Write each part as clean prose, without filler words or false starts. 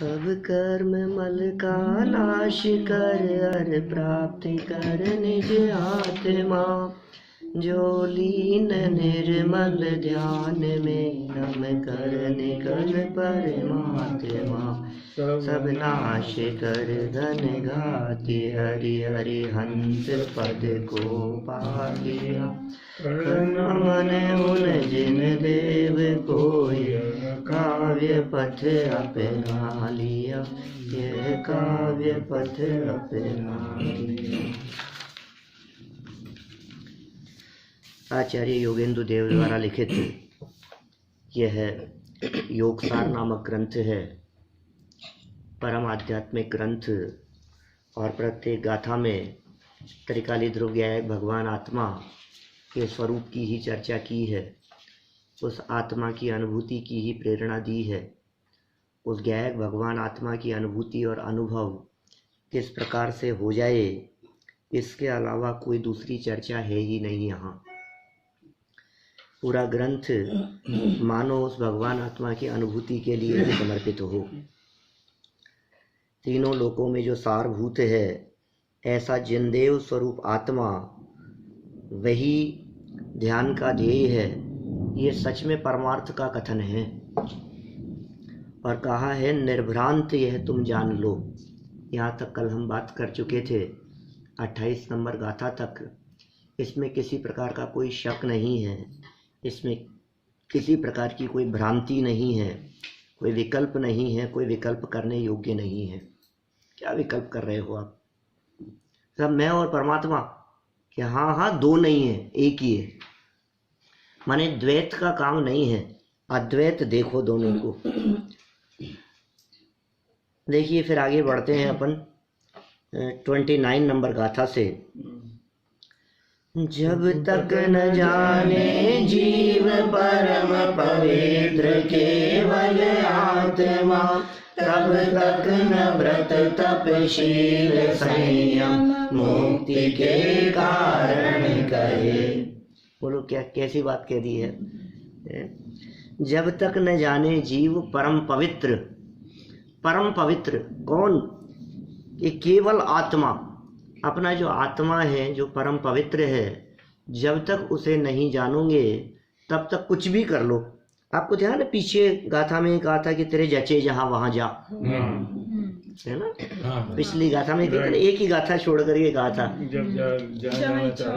सब कर्म मल का नाश कर, हर प्राप्ति कर निज आत्मा। जो लीन निर्मल ध्यान में, नम कर निकल परमात्मा। सब नाश कर घन घाति, हरि हरि हंस पद को पा लिया। मन उन जिन देव कोई, काव्य पथ अपना लिया। यह काव्य पथ अपना लिया। आचार्य योगेंद्र देव द्वारा लिखित यह योगसार नामक ग्रंथ है, परम आध्यात्मिक ग्रंथ। और प्रत्येक गाथा में त्रिकाली ध्रुव गायक भगवान आत्मा के स्वरूप की ही चर्चा की है, उस आत्मा की अनुभूति की ही प्रेरणा दी है। उस गायक भगवान आत्मा की अनुभूति और अनुभव किस प्रकार से हो जाए, इसके अलावा कोई दूसरी चर्चा है ही नहीं। यहाँ पूरा ग्रंथ मानो उस भगवान आत्मा की अनुभूति के लिए ही समर्पित हो। तीनों लोकों में जो सारभूत है, ऐसा जिनदेव स्वरूप आत्मा वही ध्यान का ध्येय है, ये सच में परमार्थ का कथन है। और कहा है निर्भ्रांत यह तुम जान लो। यहाँ तक कल हम बात कर चुके थे, 28 नंबर गाथा तक। इसमें किसी प्रकार का कोई शक नहीं है, इसमें किसी प्रकार की कोई भ्रांति नहीं है, कोई विकल्प नहीं है, कोई विकल्प करने योग्य नहीं है। क्या विकल्प कर रहे हो आप? सब मैं और परमात्मा, कि हाँ हाँ दो नहीं है, एक ही है। माने द्वैत का काम नहीं है, अद्वैत देखो दोनों को। देखिए फिर आगे बढ़ते हैं अपन 29 नंबर गाथा से। जब तक न जाने जीव परम पवित्र केवल आत्मा, तब तक न व्रत तपशील संयम मुक्ति के कारण कहे। बोलो क्या कैसी बात कह दी है। जब तक न जाने जीव परम पवित्र, परम पवित्र कौन? ये केवल आत्मा, अपना जो आत्मा है, जो परम पवित्र है, जब तक उसे नहीं जानोगे तब तक कुछ भी कर लो। आपको ध्यान है पीछे गाथा में कहा था कि तेरे जचे जहां वहां जा, है ना? पिछली गाथा में एक ही गाथा छोड़ करके कहा था,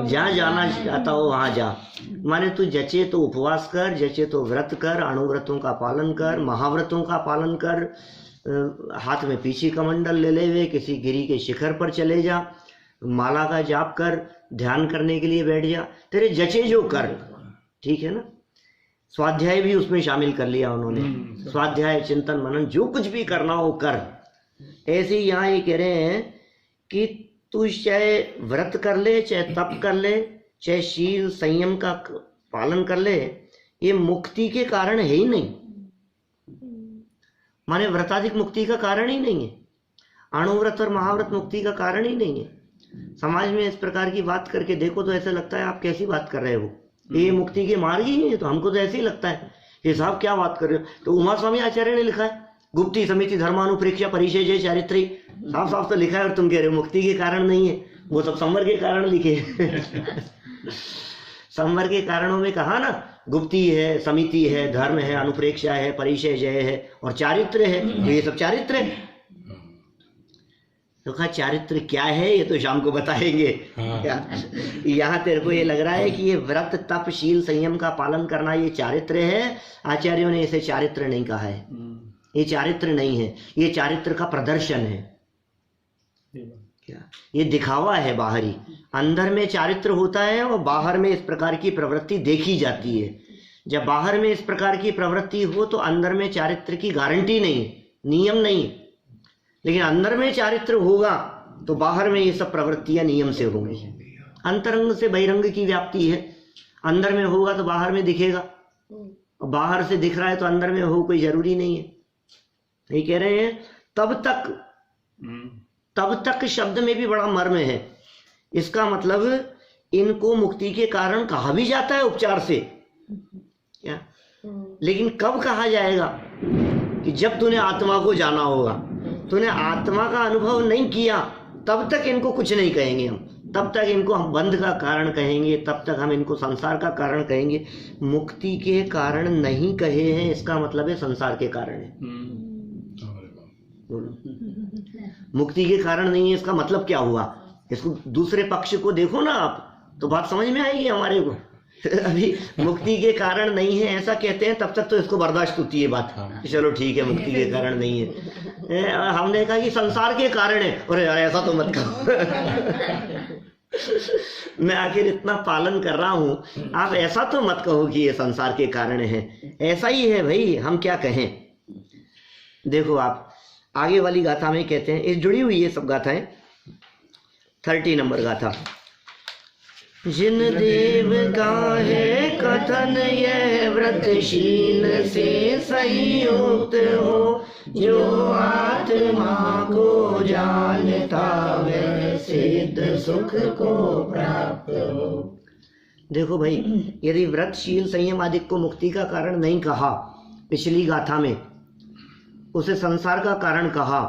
जहाँ जाना चाहता हो वहां जा। माने तू जचे तो उपवास कर, जचे तो व्रत कर, अणुव्रतों का पालन कर, महाव्रतों का पालन कर, हाथ में पीछे कमंडल ले हुए किसी गिरी के शिखर पर चले जा, माला का जाप कर, ध्यान करने के लिए बैठ जा, तेरे जचे जो कर। ठीक है ना? स्वाध्याय भी उसमें शामिल कर लिया उन्होंने, स्वाध्याय चिंतन मनन जो कुछ भी करना हो कर। ऐसे ही यहाँ ये कह रहे हैं कि तू चाहे व्रत कर ले, चाहे तप कर ले, चाहे शील संयम का पालन कर ले, ये मुक्ति के कारण है ही नहीं। माने व्रताधिक मुक्ति का कारण ही नहीं है, अणुव्रत और महाव्रत मुक्ति का कारण ही नहीं है। समाज में इस प्रकार की बात करके देखो तो ऐसा लगता है आप कैसी बात कर रहे हो, ये मुक्ति के मार्ग ही है। तो हमको तो ऐसे ही लगता है, ये साहब क्या बात कर रहे हो। तो उमा स्वामी आचार्य ने लिखा है, गुप्ती समिति धर्मानुप्रेक्षा परिचय जय चारित्री, साफ साफ तो लिखा है। और तुम कह रहे हो मुक्ति के कारण नहीं है, वो सब संवर के कारण लिखे। संवर के कारणों में कहा ना, गुप्ती है, समिति है, धर्म है, अनुप्रेक्षा है, परिचय जय है और चारित्र है। तो ये सब चारित्र है। तो कहा चारित्र क्या है ये तो शाम को बताएंगे। यहाँ तेरे को ये लग रहा है कि ये व्रत तप शील संयम का पालन करना ये चारित्र है। आचार्यों ने इसे चारित्र नहीं कहा है, ये चारित्र नहीं है, ये चारित्र का प्रदर्शन है। क्या ये दिखावा है बाहरी, अंदर में चारित्र होता है और बाहर में इस प्रकार की प्रवृत्ति देखी जाती है। जब बाहर में इस प्रकार की प्रवृत्ति हो तो अंदर में चारित्र की गारंटी नहीं, नियम नहीं। लेकिन अंदर में चारित्र होगा तो बाहर में ये सब प्रवृत्तियां नियम से होंगी। अंतरंग से बहिरंग की व्याप्ति है, अंदर में होगा तो बाहर में दिखेगा, और बाहर से दिख रहा है तो अंदर में हो, कोई जरूरी नहीं है। ये कह रहे हैं तब तक शब्द में भी बड़ा मर्म है। इसका मतलब इनको मुक्ति के कारण कहा भी जाता है उपचार से, क्या? लेकिन कब कहा जाएगा कि जब तूने आत्मा को जाना होगा, तूने आत्मा का अनुभव नहीं किया तब तक इनको कुछ नहीं कहेंगे हम, तब तक इनको हम बंध का कारण कहेंगे, तब तक हम इनको संसार का कारण कहेंगे। मुक्ति के कारण नहीं कहे हैं इसका मतलब है संसार के कारण है। मुक्ति के कारण नहीं है इसका मतलब क्या हुआ? इसको दूसरे पक्ष को देखो ना आप, तो बात समझ में आएगी हमारे को। अभी मुक्ति के कारण नहीं है ऐसा कहते हैं तब तक तो इसको बर्दाश्त होती है बात, चलो ठीक है मुक्ति के कारण नहीं है। हमने कहा कि संसार के कारण है, अरे यार ऐसा तो मत कहो। मैं आखिर इतना पालन कर रहा हूं, आप ऐसा तो मत कहो कि ये संसार के कारण है। ऐसा ही है भाई, हम क्या कहें। देखो आप आगे वाली गाथा में कहते हैं, इस जुड़ी हुई ये सब गाथाएं। 30 नंबर गाथा। जिन देव का है कथन यह व्रतशील से संयुक्त हो, जो आत्मा को जानता वह सिद्ध सुख को प्राप्त हो। देखो भाई, यदि व्रतशील संयम आदि को मुक्ति का कारण नहीं कहा पिछली गाथा में, उसे संसार का कारण कहा,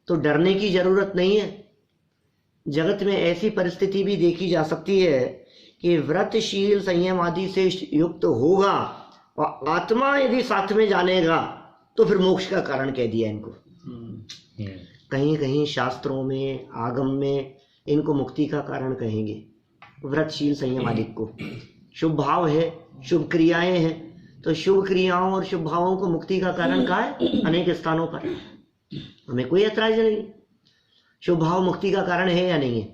तो डरने की जरूरत नहीं है। जगत में ऐसी परिस्थिति भी देखी जा सकती है कि व्रतशील संयम आदि से युक्त होगा और आत्मा यदि साथ में जानेगा तो फिर मोक्ष का कारण कह दिया इनको। कहीं कहीं शास्त्रों में आगम में इनको मुक्ति का कारण कहेंगे, व्रतशील संयम आदि को। शुभ भाव है, शुभ क्रियाएं हैं, तो शुभ क्रियाओं और शुभ भावों को मुक्ति का कारण कहा है अनेक स्थानों पर, हमें कोई ऐतराज नहीं। शुभ भाव मुक्ति का कारण है या नहीं है?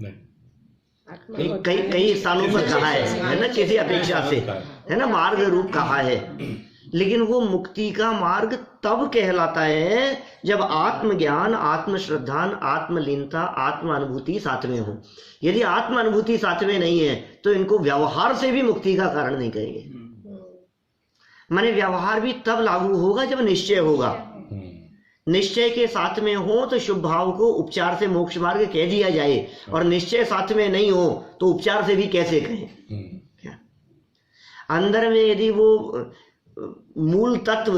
नहीं। कई स्थानों पर कहा है ना, किसी अपेक्षा से, है ना, मार्ग रूप कहा है। लेकिन वो मुक्ति का मार्ग तब कहलाता है जब आत्मज्ञान, आत्मश्रद्धान, आत्मलीनता, आत्म अनुभूति साथ में हो। यदि आत्म अनुभूति साथ में नहीं है तो इनको व्यवहार से भी मुक्ति का कारण नहीं कहेंगे। माने व्यवहार भी तब लागू होगा जब निश्चय होगा। निश्चय के साथ में हो तो शुभ भाव को उपचार से मोक्ष मार्ग कह दिया जाए, और निश्चय साथ में नहीं हो तो उपचार से भी कैसे कहें? क्या अंदर में यदि वो मूल तत्व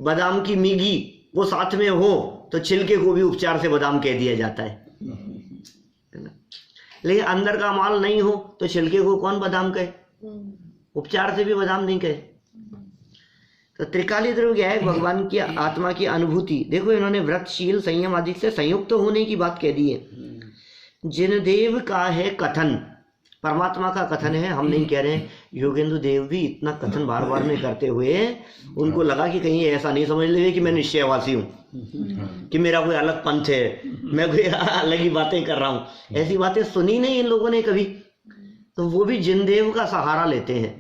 बादाम की मीगी वो साथ में हो तो छिलके को भी उपचार से बादाम कह दिया जाता है ना? लेकिन अंदर का माल नहीं हो तो छिलके को कौन बादाम कहे? उपचार से भी बादाम नहीं कहे। तो त्रिकाली द्रव्य क्या है? भगवान की आत्मा की अनुभूति। देखो इन्होंने व्रतशील संयम आदि से संयुक्त होने की बात कह दी है। जिन देव का है कथन, परमात्मा का कथन है, हम नहीं कह रहे हैं। योगेंद्र देव भी इतना कथन बार बार में करते हुए उनको लगा कि कहीं ऐसा नहीं समझ ले कि मैं निश्चयवासी हूँ, कि मेरा कोई अलग पंथ है, मैं कोई अलग ही बातें कर रहा हूँ। ऐसी बातें सुनी नहीं इन लोगों ने कभी। तो वो भी जिन देव का सहारा लेते हैं।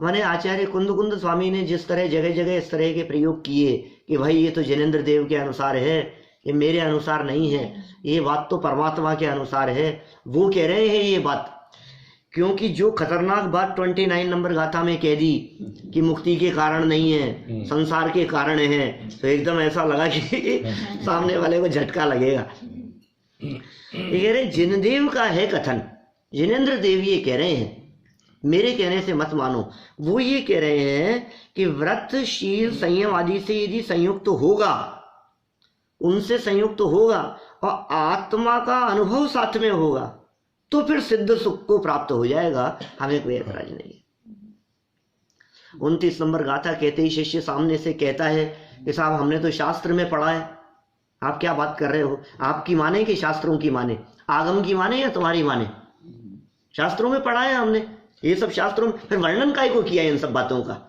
माने आचार्य कुंद स्वामी ने जिस तरह जगह जगह इस तरह के प्रयोग किए कि भाई ये तो जिनेंद्र देव के अनुसार है, ये मेरे अनुसार नहीं है, ये बात तो परमात्मा के अनुसार है, वो कह रहे हैं ये बात। क्योंकि जो खतरनाक बात 29 नंबर गाथा में कह दी कि मुक्ति के कारण नहीं है, संसार के कारण है, तो एकदम ऐसा लगा कि सामने वाले को झटका लगेगा। ये कह रहे जिनदेव का है कथन, जिनेंद्र देव ये कह रहे हैं, मेरे कहने से मत मानो। वो ये कह रहे हैं कि व्रतशील संयम आदि से यदि संयुक्त होगा, उनसे संयुक्त होगा और आत्मा का अनुभव साथ में होगा तो फिर सिद्ध सुख को प्राप्त हो जाएगा, हमें कोई ऐतराज नहीं है। 29 नंबर गाथा कहते ही शिष्य सामने से कहता है कि साहब हमने तो शास्त्र में पढ़ा है, आप क्या बात कर रहे हो? आपकी माने कि शास्त्रों की माने? आगम की माने या तुम्हारी माने? शास्त्रों में पढ़ा है हमने, ये सब शास्त्रों में। फिर वर्णन काय को किया इन सब बातों का?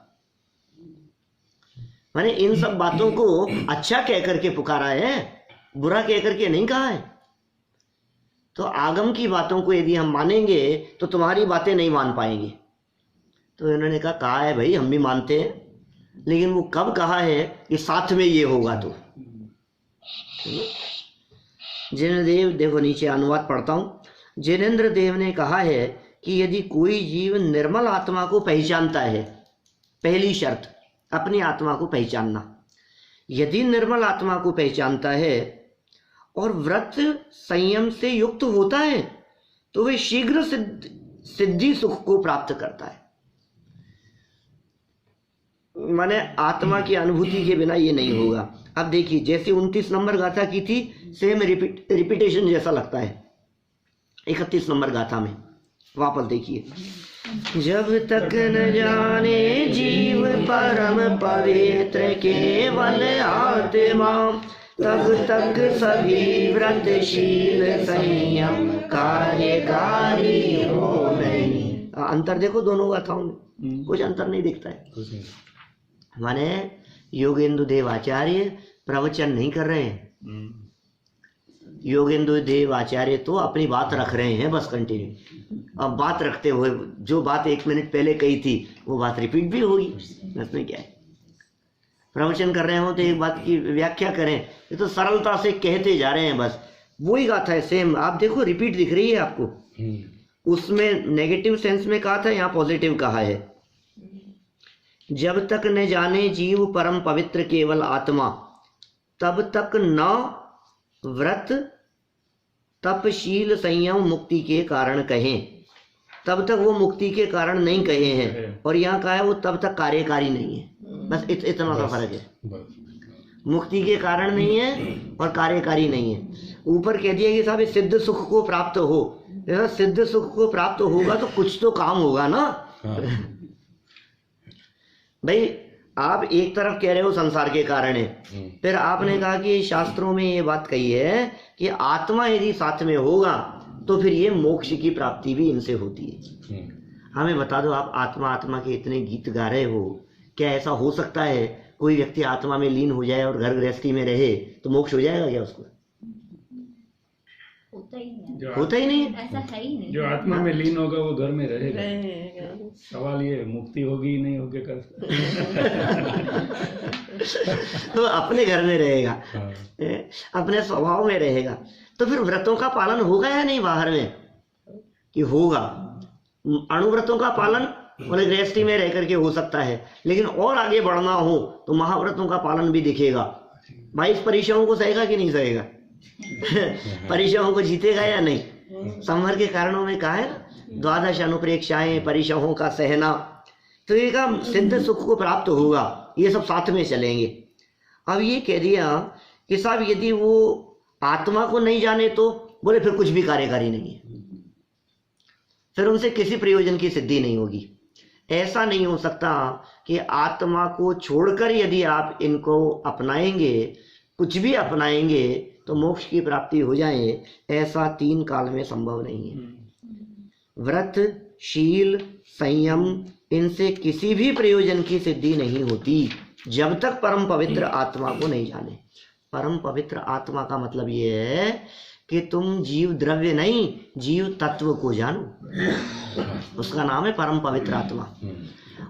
माने इन सब बातों को अच्छा कह करके पुकारा है, बुरा कह करके नहीं कहा है। तो आगम की बातों को यदि हम मानेंगे तो तुम्हारी बातें नहीं मान पाएंगे। तो इन्होंने कहा है भाई हम भी मानते हैं, लेकिन वो कब कहा है कि साथ में ये होगा? तो जिनेंद्र देव, देखो नीचे अनुवाद पढ़ता हूं। जिनेंद्र देव ने कहा है कि यदि कोई जीव निर्मल आत्मा को पहचानता है, पहली शर्त अपनी आत्मा को पहचानना, यदि निर्मल आत्मा को पहचानता है और व्रत संयम से युक्त होता है तो वह शीघ्र सिद्धि सुख को प्राप्त करता है। माने आत्मा की अनुभूति के बिना ये नहीं होगा। अब देखिए जैसे 29 नंबर गाथा की थी, सेम रिपीटेशन जैसा लगता है 31 नंबर गाथा में। वापस देखिए, जब तक न जाने जीव परम पवित्र केवल आत्मा, तब तक सभी व्रतशील संयम कार्यकारी हो नहीं। अंतर देखो दोनों गाथाओं में, कुछ अंतर नहीं दिखता है। माने योगेंदु देव आचार्य प्रवचन नहीं कर रहे हैं, योगेंद्र देव आचार्य तो अपनी बात रख रहे हैं बस कंटिन्यू। अब बात रखते हुए जो बात 1 मिनट पहले कही थी वो बात रिपीट भी होगी, इसमें क्या है। प्रवचन कर रहे हो तो एक बात की व्याख्या करें, ये तो सरलता से कहते जा रहे हैं बस, वही गाथा है सेम। आप देखो रिपीट दिख रही है आपको, उसमें नेगेटिव सेंस में कहा था, यहाँ पॉजिटिव कहा है। जब तक न जाने जीव परम पवित्र केवल आत्मा, तब तक न व्रत तपशील संयम मुक्ति के कारण कहें। तब तक वो मुक्ति के कारण नहीं कहे हैं, और यहाँ कहा है वो तब तक कार्यकारी नहीं है। बस इतना सा फर्क है, मुक्ति के कारण नहीं है और कार्यकारी नहीं है। ऊपर कह दिया कि साहब सिद्ध सुख को प्राप्त हो, सिद्ध सुख को प्राप्त होगा तो कुछ तो काम होगा ना। भाई आप एक तरफ कह रहे हो संसार के कारण है, फिर आपने कहा कि शास्त्रों में ये बात कही है कि आत्मा यदि साथ में होगा तो फिर ये मोक्ष की प्राप्ति भी इनसे होती है। हमें बता दो, आप आत्मा आत्मा के इतने गीत गा रहे हो, क्या ऐसा हो सकता है कोई व्यक्ति आत्मा में लीन हो जाए और घर गृहस्थी में रहे तो मोक्ष हो जाएगा क्या उसको? होता ही नहीं, ऐसा है ही नहीं। जो आत्मा में लीन होगा वो घर में रहेगा। सवाल ये मुक्ति होगी नहीं होगी कर तो अपने घर में रहेगा, अपने स्वभाव में रहेगा। तो फिर व्रतों का पालन होगा या नहीं बाहर में? कि होगा। अणुव्रतों का पालन बोले गृहस्थी में रह करके हो सकता है, लेकिन और आगे बढ़ना हो तो महाव्रतों का पालन भी दिखेगा। 22 परीक्षाओं को सहेगा कि नहीं सहेगा? परीक्षाओं को जीतेगा या नहीं? संवर के कारणों में कहा है ना, 12 अनुप्रेक्षाएं परीक्षाओं का सहना। तो ये का सिद्ध सुख को प्राप्त होगा, ये सब साथ में चलेंगे। अब ये कह दिया कि साहब यदि वो आत्मा को नहीं जाने तो बोले फिर कुछ भी कार्यकारी नहीं है, फिर उनसे किसी प्रयोजन की सिद्धि नहीं होगी। ऐसा नहीं हो सकता कि आत्मा को छोड़कर यदि आप इनको अपनाएंगे, कुछ भी अपनाएंगे तो मोक्ष की प्राप्ति हो जाए, ऐसा 3 काल में संभव नहीं है। व्रत शील संयम इनसे किसी भी प्रयोजन की सिद्धि नहीं होती जब तक परम पवित्र आत्मा को नहीं जाने। परम पवित्र आत्मा का मतलब ये है कि तुम जीव द्रव्य नहीं, जीव तत्व को जानो, उसका नाम है परम पवित्र आत्मा।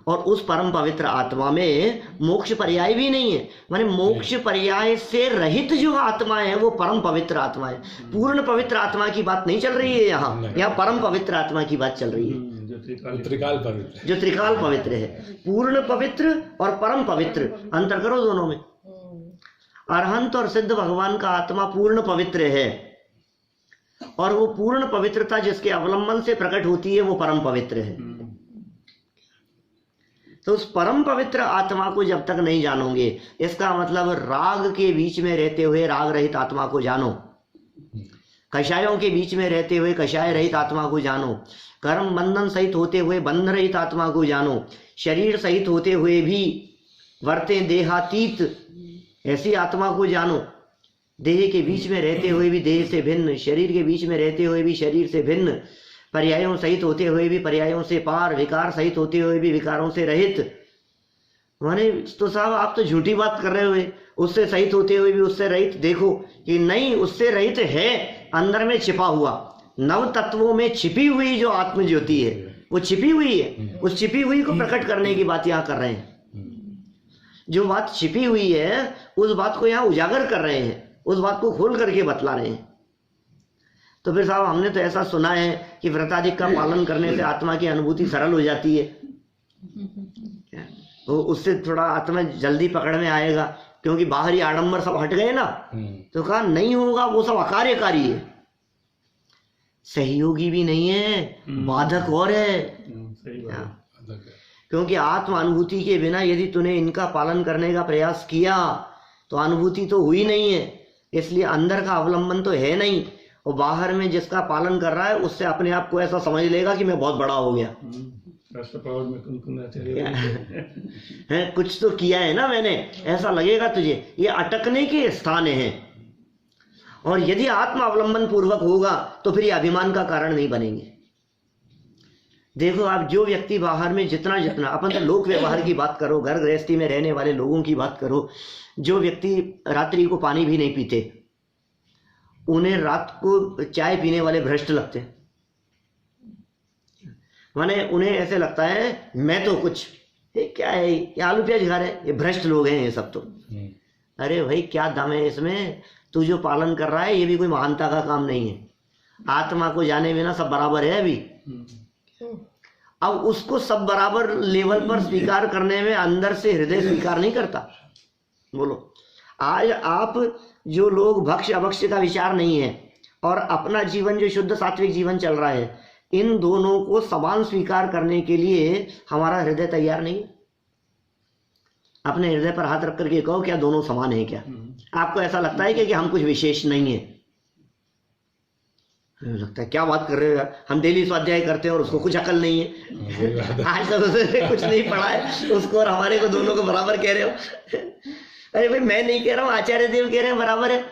और उस परम पवित्र आत्मा में मोक्ष पर्याय भी नहीं है, माने मोक्ष पर्याय से रहित जो आत्मा है वो परम पवित्र आत्मा है। पूर्ण पवित्र आत्मा की बात नहीं चल रही है यहाँ परम पवित्र आत्मा की बात चल रही है, जो त्रिकाल पवित्र है। पूर्ण पवित्र और परम पवित्र, अंतर करो दोनों में। अरहंत और सिद्ध भगवान का आत्मा पूर्ण पवित्र है, और वो पूर्ण पवित्रता जिसके अवलंबन से प्रकट होती है वो परम पवित्र है। तो उस परम पवित्र आत्मा को जब तक नहीं जानोगे, इसका मतलब राग के बीच में रहते हुए राग रहित आत्मा को जानो, कषायों के बीच में रहते हुए कषाय रहित आत्मा को जानो, कर्म बंधन सहित होते हुए बंधन रहित आत्मा को जानो, शरीर सहित होते हुए भी वर्ते देहातीत ऐसी आत्मा को जानो, देह के बीच में रहते हुए भी देह से भिन्न, शरीर के बीच में रहते हुए भी शरीर से भिन्न, पर्यायों सहित होते हुए भी पर्यायों से पार, विकार सहित होते हुए भी विकारों से रहित। माने तो साहब आप तो झूठी बात कर रहे हुए, उससे सहित होते हुए भी उससे रहित। देखो कि नहीं, उससे रहित है, अंदर में छिपा हुआ, नव तत्वों में छिपी हुई जो आत्म ज्योति है वो छिपी हुई है। उस छिपी हुई को प्रकट करने की बात यहाँ कर रहे हैं। जो बात छिपी हुई है उस बात को यहाँ उजागर कर रहे हैं, उस बात को खोल करके बतला रहे हैं। तो फिर साहब हमने तो ऐसा सुना है कि व्रताधिक का पालन करने से आत्मा की अनुभूति सरल हो जाती है, तो उससे थोड़ा आत्मा जल्दी पकड़ में आएगा, क्योंकि बाहरी आडंबर सब हट गए ना। तो कहा नहीं होगा, वो सब अकार्यकारी है, सहयोगी भी नहीं है, बाधक और है। क्योंकि आत्म अनुभूति के बिना यदि तूने इनका पालन करने का प्रयास किया तो अनुभूति तो हुई नहीं है, इसलिए अंदर का अवलंबन तो है नहीं, और बाहर में जिसका पालन कर रहा है उससे अपने आप को ऐसा समझ लेगा कि मैं बहुत बड़ा हो गया। है कुछ तो किया है ना मैंने, ऐसा लगेगा तुझे। ये अटकने के स्थान हैं, और यदि आत्म अवलंबन पूर्वक होगा तो फिर ये अभिमान का कारण नहीं बनेंगे। देखो आप, जो व्यक्ति बाहर में जितना जितना, अपन तो लोक व्यवहार की बात करो, घर गृहस्थी में रहने वाले लोगों की बात करो, जो व्यक्ति रात्रि को पानी भी नहीं पीते, उन्हें रात को चाय पीने वाले भ्रष्ट लगते हैं। माने उन्हें ऐसे लगता है मैं तो कुछ, ये क्या है, ये आलू प्याज खा रहे हैं, ये भ्रष्ट लोग हैं ये सब तो। अरे भाई क्या दम है इसमें, तू जो पालन कर रहा है ये भी कोई महानता का काम नहीं है। आत्मा को जाने बिना सब बराबर है अभी। अब उसको सब बराबर लेवल पर स्वीकार करने में अंदर से हृदय स्वीकार नहीं करता। बोलो, आज आप जो लोग भक्ष अभक्ष का विचार नहीं है और अपना जीवन जो शुद्ध सात्विक जीवन चल रहा है, इन दोनों को समान स्वीकार करने के लिए हमारा हृदय तैयार नहीं है। अपने हृदय पर हाथ रख करके कहो क्या दोनों समान है क्या? आपको ऐसा लगता है कि हम कुछ विशेष नहीं है? लगता है क्या बात कर रहे हो यार, हम डेली स्वाध्याय करते हैं और उसको कुछ अकल नहीं है। आज तक उसने कुछ नहीं पढ़ा है, उसको और हमारे को दोनों को बराबर कह रहे हो। अरे भाई मैं नहीं कह रहा हूँ, आचार्य देव कह रहे हैं बराबर है।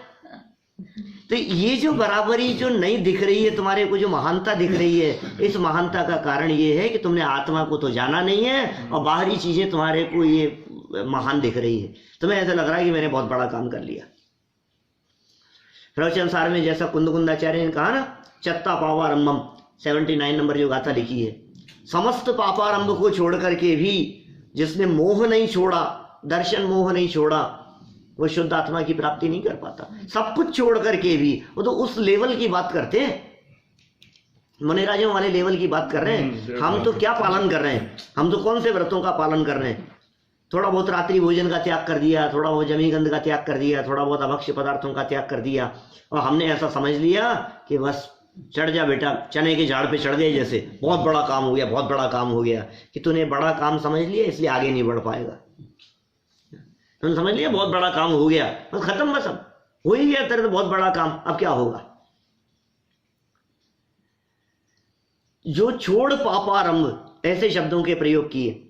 तो ये जो बराबरी जो नहीं दिख रही है तुम्हारे को, जो महानता दिख रही है, इस महानता का कारण ये है कि तुमने आत्मा को तो जाना नहीं है और बाहरी चीजें तुम्हारे को ये महान दिख रही है। तुम्हें ऐसा लग रहा है कि मैंने बहुत बड़ा काम कर लिया। प्रवचन सार में जैसा कुंदकुंदाचार्य ने कहा ना, चत्ता पावारंभम 79 नंबर जो गाथा लिखी है, समस्त पापारंभ को छोड़ करके भी जिसने मोह नहीं छोड़ा, दर्शन मोह नहीं छोड़ा, वो शुद्ध आत्मा की प्राप्ति नहीं कर पाता। सब कुछ छोड़ करके भी वो तो उस लेवल की बात करते हैं, मुनिराजों वाले लेवल की बात कर रहे हैं। हम तो क्या पालन कर रहे हैं, हम तो कौन से व्रतों का पालन कर रहे हैं? थोड़ा बहुत रात्रि भोजन का त्याग कर दिया, थोड़ा बहुत जमी गंध का त्याग कर दिया, थोड़ा बहुत अभक्ष्य पदार्थों का त्याग कर दिया, और हमने ऐसा समझ लिया कि बस चढ़ जा बेटा, चने के झाड़ पे चढ़ गए जैसे, बहुत बड़ा काम हो गया, बहुत बड़ा काम हो गया। कि तूने बड़ा काम समझ लिया इसलिए आगे नहीं बढ़ पाएगा। तुमने समझ लिया बहुत बड़ा काम हो गया, बस खत्म, बस अब हो ही गया तेरे तो बहुत बड़ा काम, अब क्या होगा? जो छोड़ पापारंभ, ऐसे शब्दों के प्रयोग किए।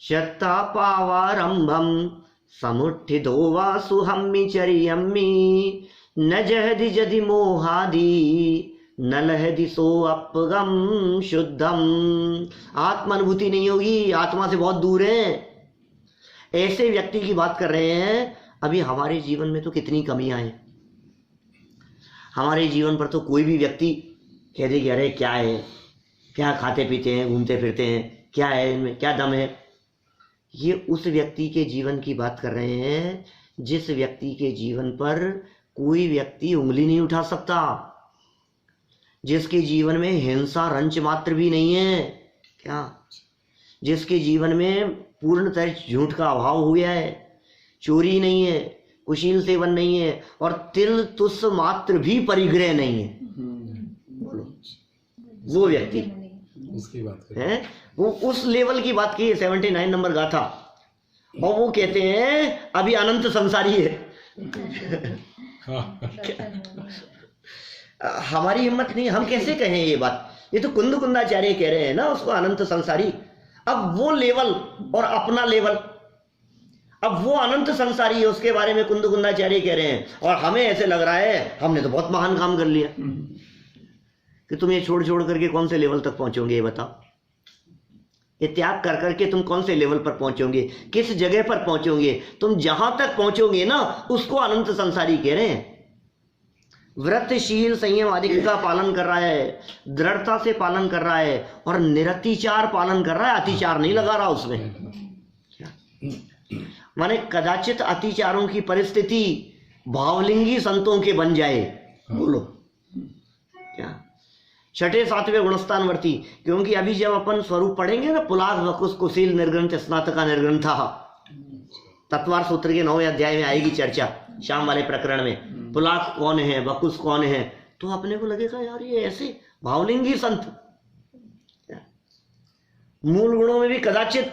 शता पावारंभम समुत्थितो वा सुहम्मि चरियम्मि न जहदि जदि मोहादि न लहदि सो अपगम शुद्धम। आत्मानुभूति नहीं होगी, आत्मा से बहुत दूर है, ऐसे व्यक्ति की बात कर रहे हैं। अभी हमारे जीवन में तो कितनी कमियां हैं। हमारे जीवन पर तो कोई भी व्यक्ति कह दे कि अरे क्या है, क्या खाते पीते हैं, घूमते फिरते हैं, क्या है इनमें, क्या दम है। ये उस व्यक्ति के जीवन की बात कर रहे हैं जिस व्यक्ति के जीवन पर कोई व्यक्ति उंगली नहीं उठा सकता, जिसके जीवन में हिंसा रंच मात्र भी नहीं है, क्या, जिसके जीवन में पूर्णतः झूठ का अभाव हो गया है, चोरी नहीं है, कुशील सेवन नहीं है, और तिल तुस मात्र भी परिग्रह नहीं है। वो व्यक्ति उसकी बात है, वो उस लेवल की बात की है। 79 नंबर गाथा, और वो कहते हैं अभी अनंत संसारी है। हमारी हिम्मत नहीं, हम कैसे कहें ये बात? ये तो कुंदकुंदाचार्य कह रहे हैं ना उसको अनंत संसारी। अब वो लेवल और अपना लेवल, अब वो अनंत संसारी है, उसके बारे में कुंदकुंदाचार्य कह रहे हैं, और हमें ऐसे लग रहा है हमने तो बहुत महान काम कर लिया। कि तुम ये छोड़ छोड़ करके कौन से लेवल तक पहुंचोगे ये बताओ? ये त्याग कर करके तुम कौन से लेवल पर पहुंचोगे, किस जगह पर पहुंचोगे? तुम जहां तक पहुंचोगे ना उसको अनंत संसारी कह रहे हैं। व्रतशील संयम आदि का पालन कर रहा है, दृढ़ता से पालन कर रहा है, और निरतिचार पालन कर रहा है, अतिचार नहीं लगा रहा उसमें। माने कदाचित अतिचारों की परिस्थिति भावलिंगी संतों के बन जाए। बोलो क्या? छठे सातवें गुणस्थान वर्ती, क्योंकि अभी जब अपन स्वरूप पढ़ेंगे ना, पुलाद वकुस कुशील निर्ग्रंथ स्नातका निर्ग्रंथा, तत्वार सूत्र के 9वें अध्याय में आएगी चर्चा, शाम वाले प्रकरण में। पुलाक कौन है, वकुस कौन है, तो अपने को लगेगा यार ये ऐसे भावलिंगी संत। मूल गुणों में भी कदाचित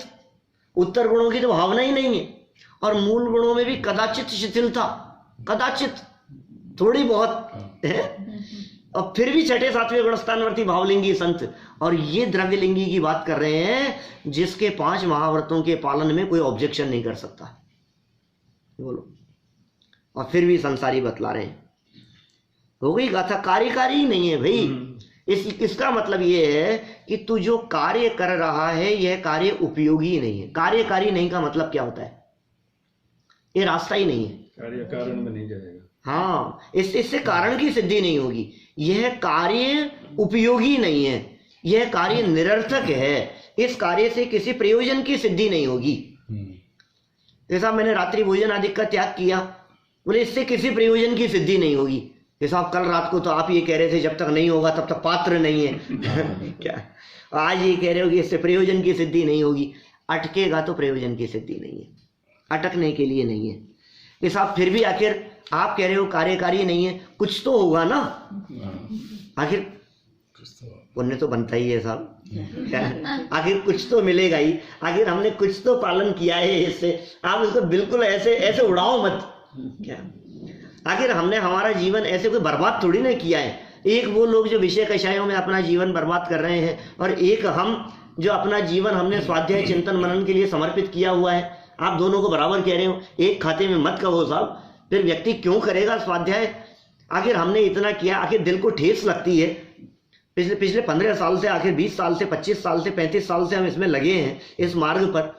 उत्तर गुणों की तो भावना ही नहीं है, और मूल गुणों में भी कदाचित शिथिलता, कदाचित थोड़ी बहुत है, और फिर भी छठे सातवें गुणस्थानवर्ती भावलिंगी संत, और ये द्रव्यलिंगी की बात कर रहे हैं जिसके 5 महाव्रतों के पालन में कोई ऑब्जेक्शन नहीं कर सकता। बोलो, और फिर भी संसारी बतला रहे हैं। हो गई गाथा, कार्यकारी ही नहीं है भाई। इसका मतलब ये है कि तू जो कार्य कर रहा है यह कार्य उपयोगी नहीं है। कार्यकारी नहीं का मतलब क्या होता है? ये रास्ता ही नहीं है, कार्य कारण में नहीं जाएगा। हाँ, इससे कारण की सिद्धि नहीं होगी। यह कार्य उपयोगी नहीं है, यह कार्य निरर्थक है, इस कार्य से किसी प्रयोजन की सिद्धि नहीं होगी। जैसा मैंने रात्रि भोजन आदि का त्याग किया, बोले इससे किसी प्रयोजन की सिद्धि नहीं होगी। जैसा कल रात को तो आप ये कह रहे थे जब तक नहीं होगा तब तक पात्र नहीं है क्या आज ये कह रहे हो कि इससे प्रयोजन की सिद्धि नहीं होगी। अटकेगा तो प्रयोजन की सिद्धि नहीं है, अटकने के लिए नहीं है। ये साहब फिर भी आखिर आप कह रहे हो कार्यकारी नहीं है, कुछ तो होगा ना, आखिर पुण्य तो बनता ही है साहब, आखिर कुछ तो मिलेगा ही, आखिर हमने कुछ तो पालन किया है इससे। आप इसको बिल्कुल ऐसे ऐसे उड़ाओ मत क्या, आखिर हमने हमारा जीवन ऐसे कोई बर्बाद थोड़ी ना किया है। एक वो लोग जो विषय कषायों में अपना जीवन बर्बाद कर रहे हैं, और एक हम जो अपना जीवन हमने स्वाध्याय चिंतन मनन के लिए समर्पित किया हुआ है। आप दोनों को बराबर कह रहे हो, एक खाते में मत कहो साहब, फिर व्यक्ति क्यों करेगा स्वाध्याय? आखिर हमने इतना किया, आखिर दिल को ठेस लगती है। पिछले 15 साल से, आखिर 20 साल से, 25 साल से, 35 साल से हम इसमें लगे हैं, इस मार्ग पर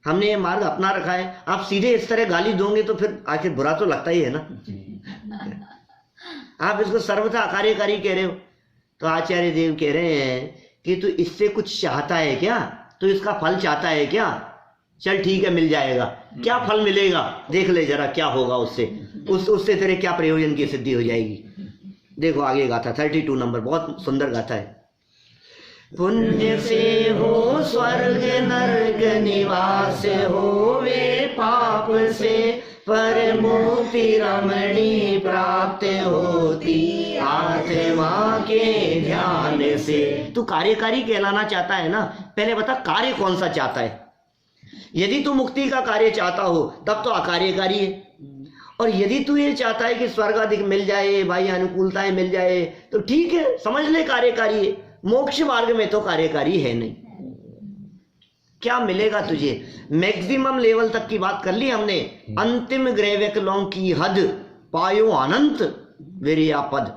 हमने ये मार्ग अपना रखा है। आप सीधे इस तरह गाली दोगे तो फिर आखिर बुरा तो लगता ही है ना। आप इसको सर्वथा अकार्यकारी कह रहे हो, तो आचार्य देव कह रहे हैं कि तू इससे कुछ चाहता है क्या? तू इसका फल चाहता है क्या? चल ठीक है, मिल जाएगा। क्या फल मिलेगा देख ले जरा, क्या होगा उससे, उससे तेरे क्या प्रयोजन की सिद्धि हो जाएगी। देखो आगे गाथा 32 नंबर, बहुत सुंदर गाथा है। पुण्य से हो स्वर्ग नरक निवास होवे, पाप से पर मुक्ति रमणी प्राप्त होती आत्मा के ध्यान से। तू कार्यकारी कहलाना चाहता है ना, पहले बता कार्य कौन सा चाहता है। यदि तू मुक्ति का कार्य चाहता हो तब तो अकार्यकारी है, और यदि तू ये चाहता है कि स्वर्ग अधिक मिल जाए, भाई अनुकूलताएं मिल जाए, तो ठीक है, समझ ले कार्यकारी है। मोक्ष मार्ग में तो कार्यकारी है नहीं। क्या मिलेगा तुझे? मैक्सिमम लेवल तक की बात कर ली हमने। अंतिम ग्रेवेकलों की हद पायो अनंत वीर्या पद,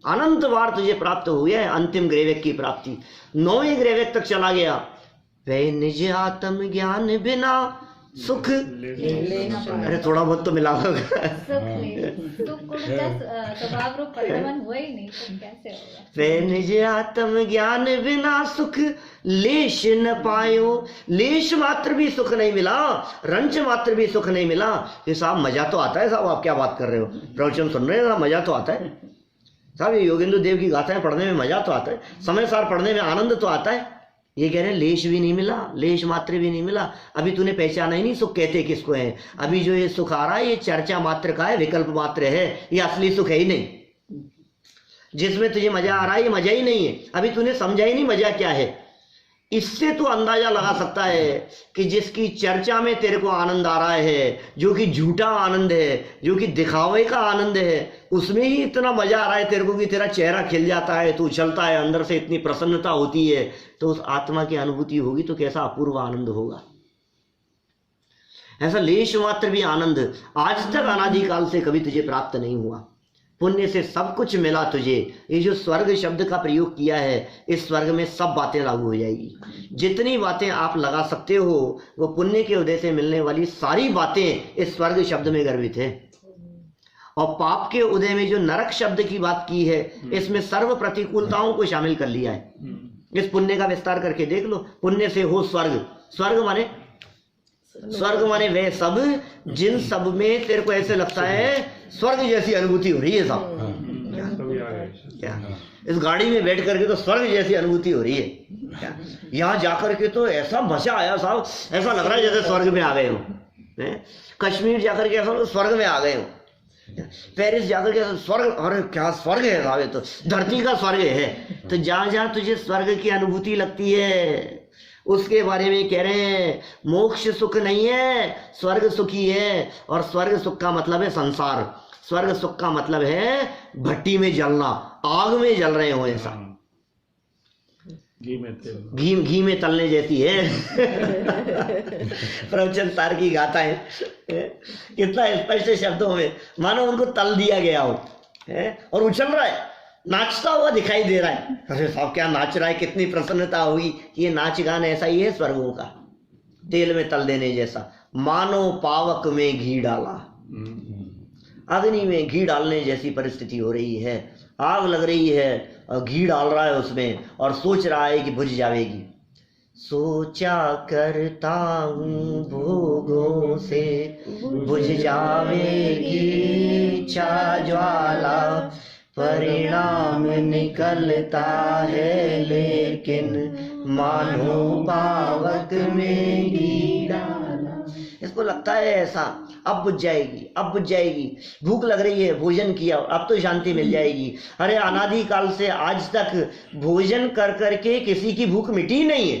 अनंत बार तुझे प्राप्त हो गया है अंतिम ग्रेवेक की प्राप्ति। 9वें ग्रेवेक तक चला गया। वे निज आत्म ज्ञान बिना सुख, अरे थोड़ा बहुत तो मिला होगा। स्वभाव रूप परिवर्तन हुआ ही नहीं तो कैसे होगा? वे निज आत्म ज्ञान बिना सुख लेश न पायो। लेश मात्र भी सुख नहीं मिला, रंच मात्र भी सुख नहीं मिला। ये साहब मजा तो आता है साहब, आप क्या बात कर रहे हो? प्रवचन सुन रहे हैं, मजा तो आता है साहब। ये योगेंद्र देव की गाथाएं पढ़ने में मजा तो आता है, समय सार पढ़ने में आनंद तो आता है। ये कह रहे हैं लेश भी नहीं मिला, लेश मात्र भी नहीं मिला। अभी तूने पहचाना ही नहीं सुख कहते किसको है। अभी जो ये सुख आ रहा है ये चर्चा मात्र का है, विकल्प मात्र है, ये असली सुख है ही नहीं। जिसमें तुझे मजा आ रहा है ये मजा ही नहीं है। अभी तूने समझा ही नहीं मजा क्या है। इससे तू अंदाजा लगा सकता है कि जिसकी चर्चा में तेरे को आनंद आ रहा है, जो कि झूठा आनंद है, जो कि दिखावे का आनंद है, उसमें ही इतना मजा आ रहा है तेरे को कि तेरा चेहरा खिल जाता है, तू उछलता है, अंदर से इतनी प्रसन्नता होती है, तो उस आत्मा की अनुभूति होगी तो कैसा अपूर्व आनंद होगा। ऐसा लेश मात्र भी आनंद आज तक अनादिकाल से कभी तुझे प्राप्त नहीं हुआ। पुण्य से सब कुछ मिला तुझे। ये जो स्वर्ग शब्द का प्रयोग किया है, इस स्वर्ग में सब बातें लागू हो जाएगी। जितनी बातें आप लगा सकते हो वो पुण्य के उदय से मिलने वाली सारी बातें इस स्वर्ग शब्द में गर्भित है। और पाप के उदय में जो नरक शब्द की बात की है, इसमें सर्व प्रतिकूलताओं को शामिल कर लिया है। इस पुण्य का विस्तार करके देख लो। पुण्य से हो स्वर्ग, स्वर्ग माने वे सब जिन सब में तेरे को ऐसे लगता है स्वर्ग जैसी अनुभूति हो रही है साहब। क्या इस गाड़ी में बैठ करके तो स्वर्ग जैसी अनुभूति हो रही है। यहाँ जाकर के तो ऐसा मजा आया साहब, ऐसा लग रहा है जैसे स्वर्ग में आ गए हो। कश्मीर जाकर के ऐसा स्वर्ग में आ गए हो। पेरिस जाकर के स्वर्ग, अरे क्या स्वर्ग है साहब, ये तो धरती का स्वर्ग है। तो जहां जहां तुझे स्वर्ग की अनुभूति लगती है उसके बारे में कह रहे हैं मोक्ष सुख नहीं है, स्वर्ग सुख ही है। और स्वर्ग सुख का मतलब है संसार, स्वर्ग सुख का मतलब है भट्टी में जलना, आग में जल रहे हो ऐसा। घी में तलने जैसी है। प्रवचन सार की गाथा है, कितना स्पष्ट शब्दों में, मानो उनको तल दिया गया हो और उछल रहा है, नाचता हुआ दिखाई दे रहा है। अरे साहब क्या नाच रहा है, कितनी प्रसन्नता होगी। ये नाच गान ऐसा ही है स्वर्गों का, तेल में तल देने जैसा। मानो पावक में घी डाला, अग्नि में घी डालने जैसी परिस्थिति हो रही है। आग लग रही है और घी डाल रहा है उसमें और सोच रहा है कि बुझ जाएगी। सोचा करता हूँ भोगों से बुझ जावेगी इच्छा ज्वाला, परिणाम निकलता है लेकिन मानो पावक में घी डाला। इसको लगता है ऐसा, अब बुझ जाएगी, अब बुझ जाएगी। भूख लग रही है, भोजन किया, अब तो शांति मिल जाएगी। अरे अनादि काल से आज तक भोजन कर करके किसी की भूख मिटी नहीं है।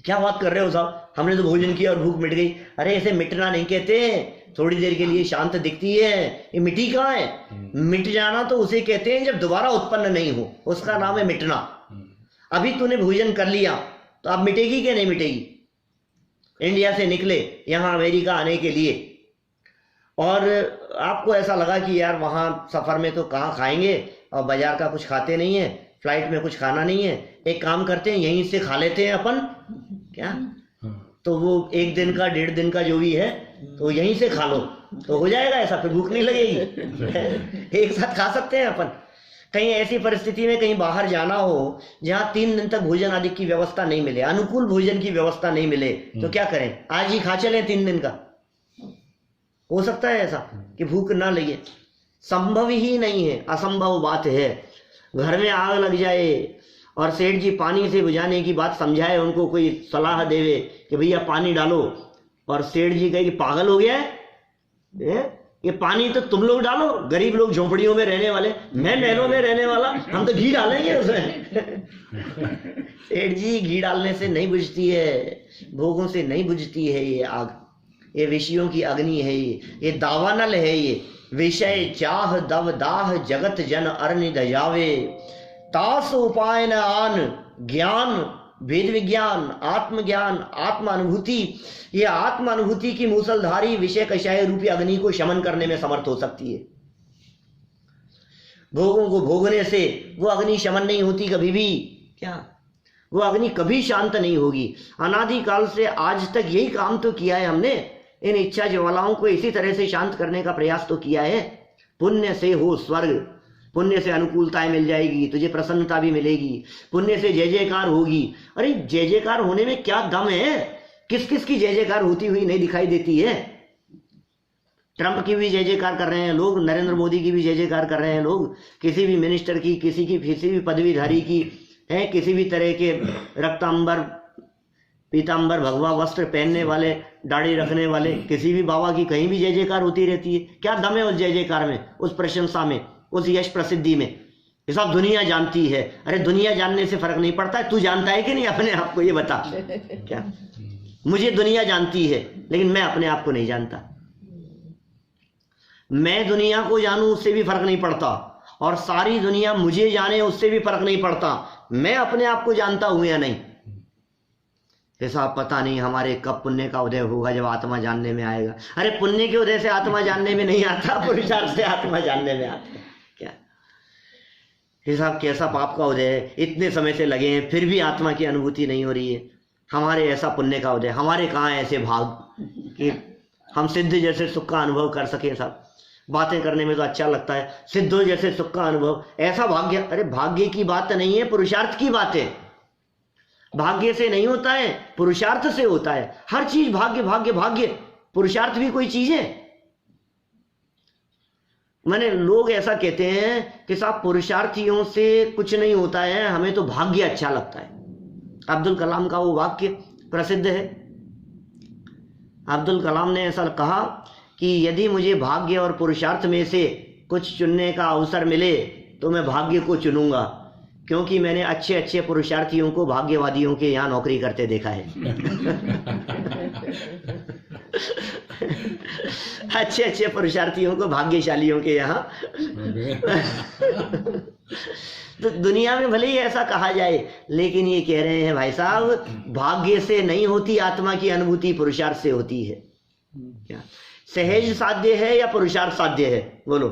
क्या बात कर रहे हो साहब, हमने तो भोजन किया और भूख मिट गई। अरे ऐसे मिटना नहीं कहते, थोड़ी देर के लिए शांत दिखती है, ये मिटी कहाँ है। मिट जाना तो उसे कहते हैं जब दोबारा उत्पन्न नहीं हो, उसका नाम है मिटना। अभी तूने भोजन कर लिया तो अब मिटेगी क्या नहीं मिटेगी। इंडिया से निकले यहाँ अमेरिका आने के लिए और आपको ऐसा लगा कि यार वहाँ सफ़र में तो कहाँ खाएंगे और बाजार का कुछ खाते नहीं है, फ्लाइट में कुछ खाना नहीं है, एक काम करते हैं यहीं से खा लेते हैं अपन क्या। तो वो एक दिन का 1.5 दिन का जो भी है तो यहीं से खा लो तो हो जाएगा ऐसा, फिर भूख नहीं लगेगी। एक साथ खा सकते हैं अपन। कहीं ऐसी परिस्थिति में कहीं बाहर जाना हो जहाँ 3 दिन तक भोजन आदि की व्यवस्था नहीं मिले, अनुकूल भोजन की व्यवस्था नहीं मिले, तो क्या करें, आज ही खा चले 3 दिन का। हो सकता है ऐसा कि भूख ना लगे, संभव ही नहीं है, असंभव बात है। घर में आग लग जाए और सेठ जी पानी से बुझाने की बात समझाए, उनको कोई सलाह देवे कि भैया पानी डालो, और सेठ जी कहे कि पागल हो गया है, ये पानी तो तुम लोग डालो, गरीब लोग झोंपड़ियों में रहने वाले, मैं महलों में रहने वाला, हम तो घी डालेंगे उसमें। सेठ जी घी डालने से नहीं बुझती है, भोगों से नहीं बुझती है ये आग, ये विषयों की अग्नि है, ये दावानल है, ये विषय चाह दव दाह जगत जन अर्नि दजावे, तास उपाय न आन ज्ञान वेद विज्ञान आत्मज्ञान आत्म अनुभूति, ये आत्म अनुभूति की मूसलधारी विषय कषाय रूपी अग्नि को शमन करने में समर्थ हो सकती है। भोगों को भोगने से वो अग्नि शमन नहीं होती कभी भी, क्या वो अग्नि कभी शांत नहीं होगी। अनादि काल से आज तक यही काम तो किया है हमने, इन इच्छा ज्वालाओं को इसी तरह से शांत करने का प्रयास तो किया है। पुण्य से हो स्वर्ग, पुण्य से अनुकूलताएं मिल जाएगी, तुझे प्रसन्नता भी मिलेगी, पुण्य से जय जयकार होगी। अरे जय जयकार होने में क्या दम है, किस किस की जय जयकार होती हुई नहीं दिखाई देती है। ट्रंप की भी जय जयकार कर रहे हैं लोग, नरेंद्र मोदी की भी जय जयकार कर रहे हैं लोग, किसी भी मिनिस्टर की, किसी भी पदवीधारी की है, किसी भी तरह के रक्तांबर पीतांबर भगवा वस्त्र पहनने वाले, दाढ़ी रखने वाले, किसी भी बाबा की कहीं भी जय जयकार होती रहती है। क्या दम है उस जय जयकार में, उस प्रशंसा में, उस यश प्रसिद्धि में। ये सब दुनिया जानती है। अरे दुनिया जानने से फर्क नहीं पड़ता है, तू जानता है कि नहीं अपने आप को, ये बता। क्या मुझे दुनिया जानती है लेकिन मैं अपने आप को नहीं जानता। मैं दुनिया को जानूं उससे भी फर्क नहीं पड़ता, और सारी दुनिया मुझे जाने उससे भी फर्क नहीं पड़ता। मैं अपने आप को जानता हूं या नहीं, ऐसा पता नहीं हमारे कब पुण्य का उदय होगा, जब आत्मा जानने में आएगा। अरे पुण्य के उदय से आत्मा जानने में नहीं आता, पुरुषार्थ से आत्मा जानने में आता है। क्या हिसाब, कैसा पाप का उदय है, इतने समय से लगे हैं फिर भी आत्मा की अनुभूति नहीं हो रही है। हमारे ऐसा पुण्य का उदय, हमारे कहाँ ऐसे भाग कि हम सिद्ध जैसे सुख का अनुभव कर सके। साहब बातें करने में तो अच्छा लगता है, सिद्धों जैसे सुख का अनुभव, ऐसा भाग्य। अरे भाग्य की बात नहीं है, पुरुषार्थ की बात है। भाग्य से नहीं होता है, पुरुषार्थ से होता है। हर चीज भाग्य भाग्य भाग्य, पुरुषार्थ भी कोई चीज है। मैंने लोग ऐसा कहते हैं कि साहब पुरुषार्थियों से कुछ नहीं होता है, हमें तो भाग्य अच्छा लगता है। अब्दुल कलाम का वो वाक्य प्रसिद्ध है। अब्दुल कलाम ने ऐसा कहा कि यदि मुझे भाग्य और पुरुषार्थ में से कुछ चुनने का अवसर मिले तो मैं भाग्य को चुनूंगा, क्योंकि मैंने अच्छे अच्छे पुरुषार्थियों को भाग्यवादियों के यहाँ नौकरी करते देखा है। अच्छे अच्छे पुरुषार्थियों को भाग्यशालियों के यहाँ। तो दुनिया में भले ही ऐसा कहा जाए, लेकिन ये कह रहे हैं भाई साहब, भाग्य से नहीं होती आत्मा की अनुभूति, पुरुषार्थ से होती है। क्या सहज साध्य है या पुरुषार्थ साध्य है? बोलो,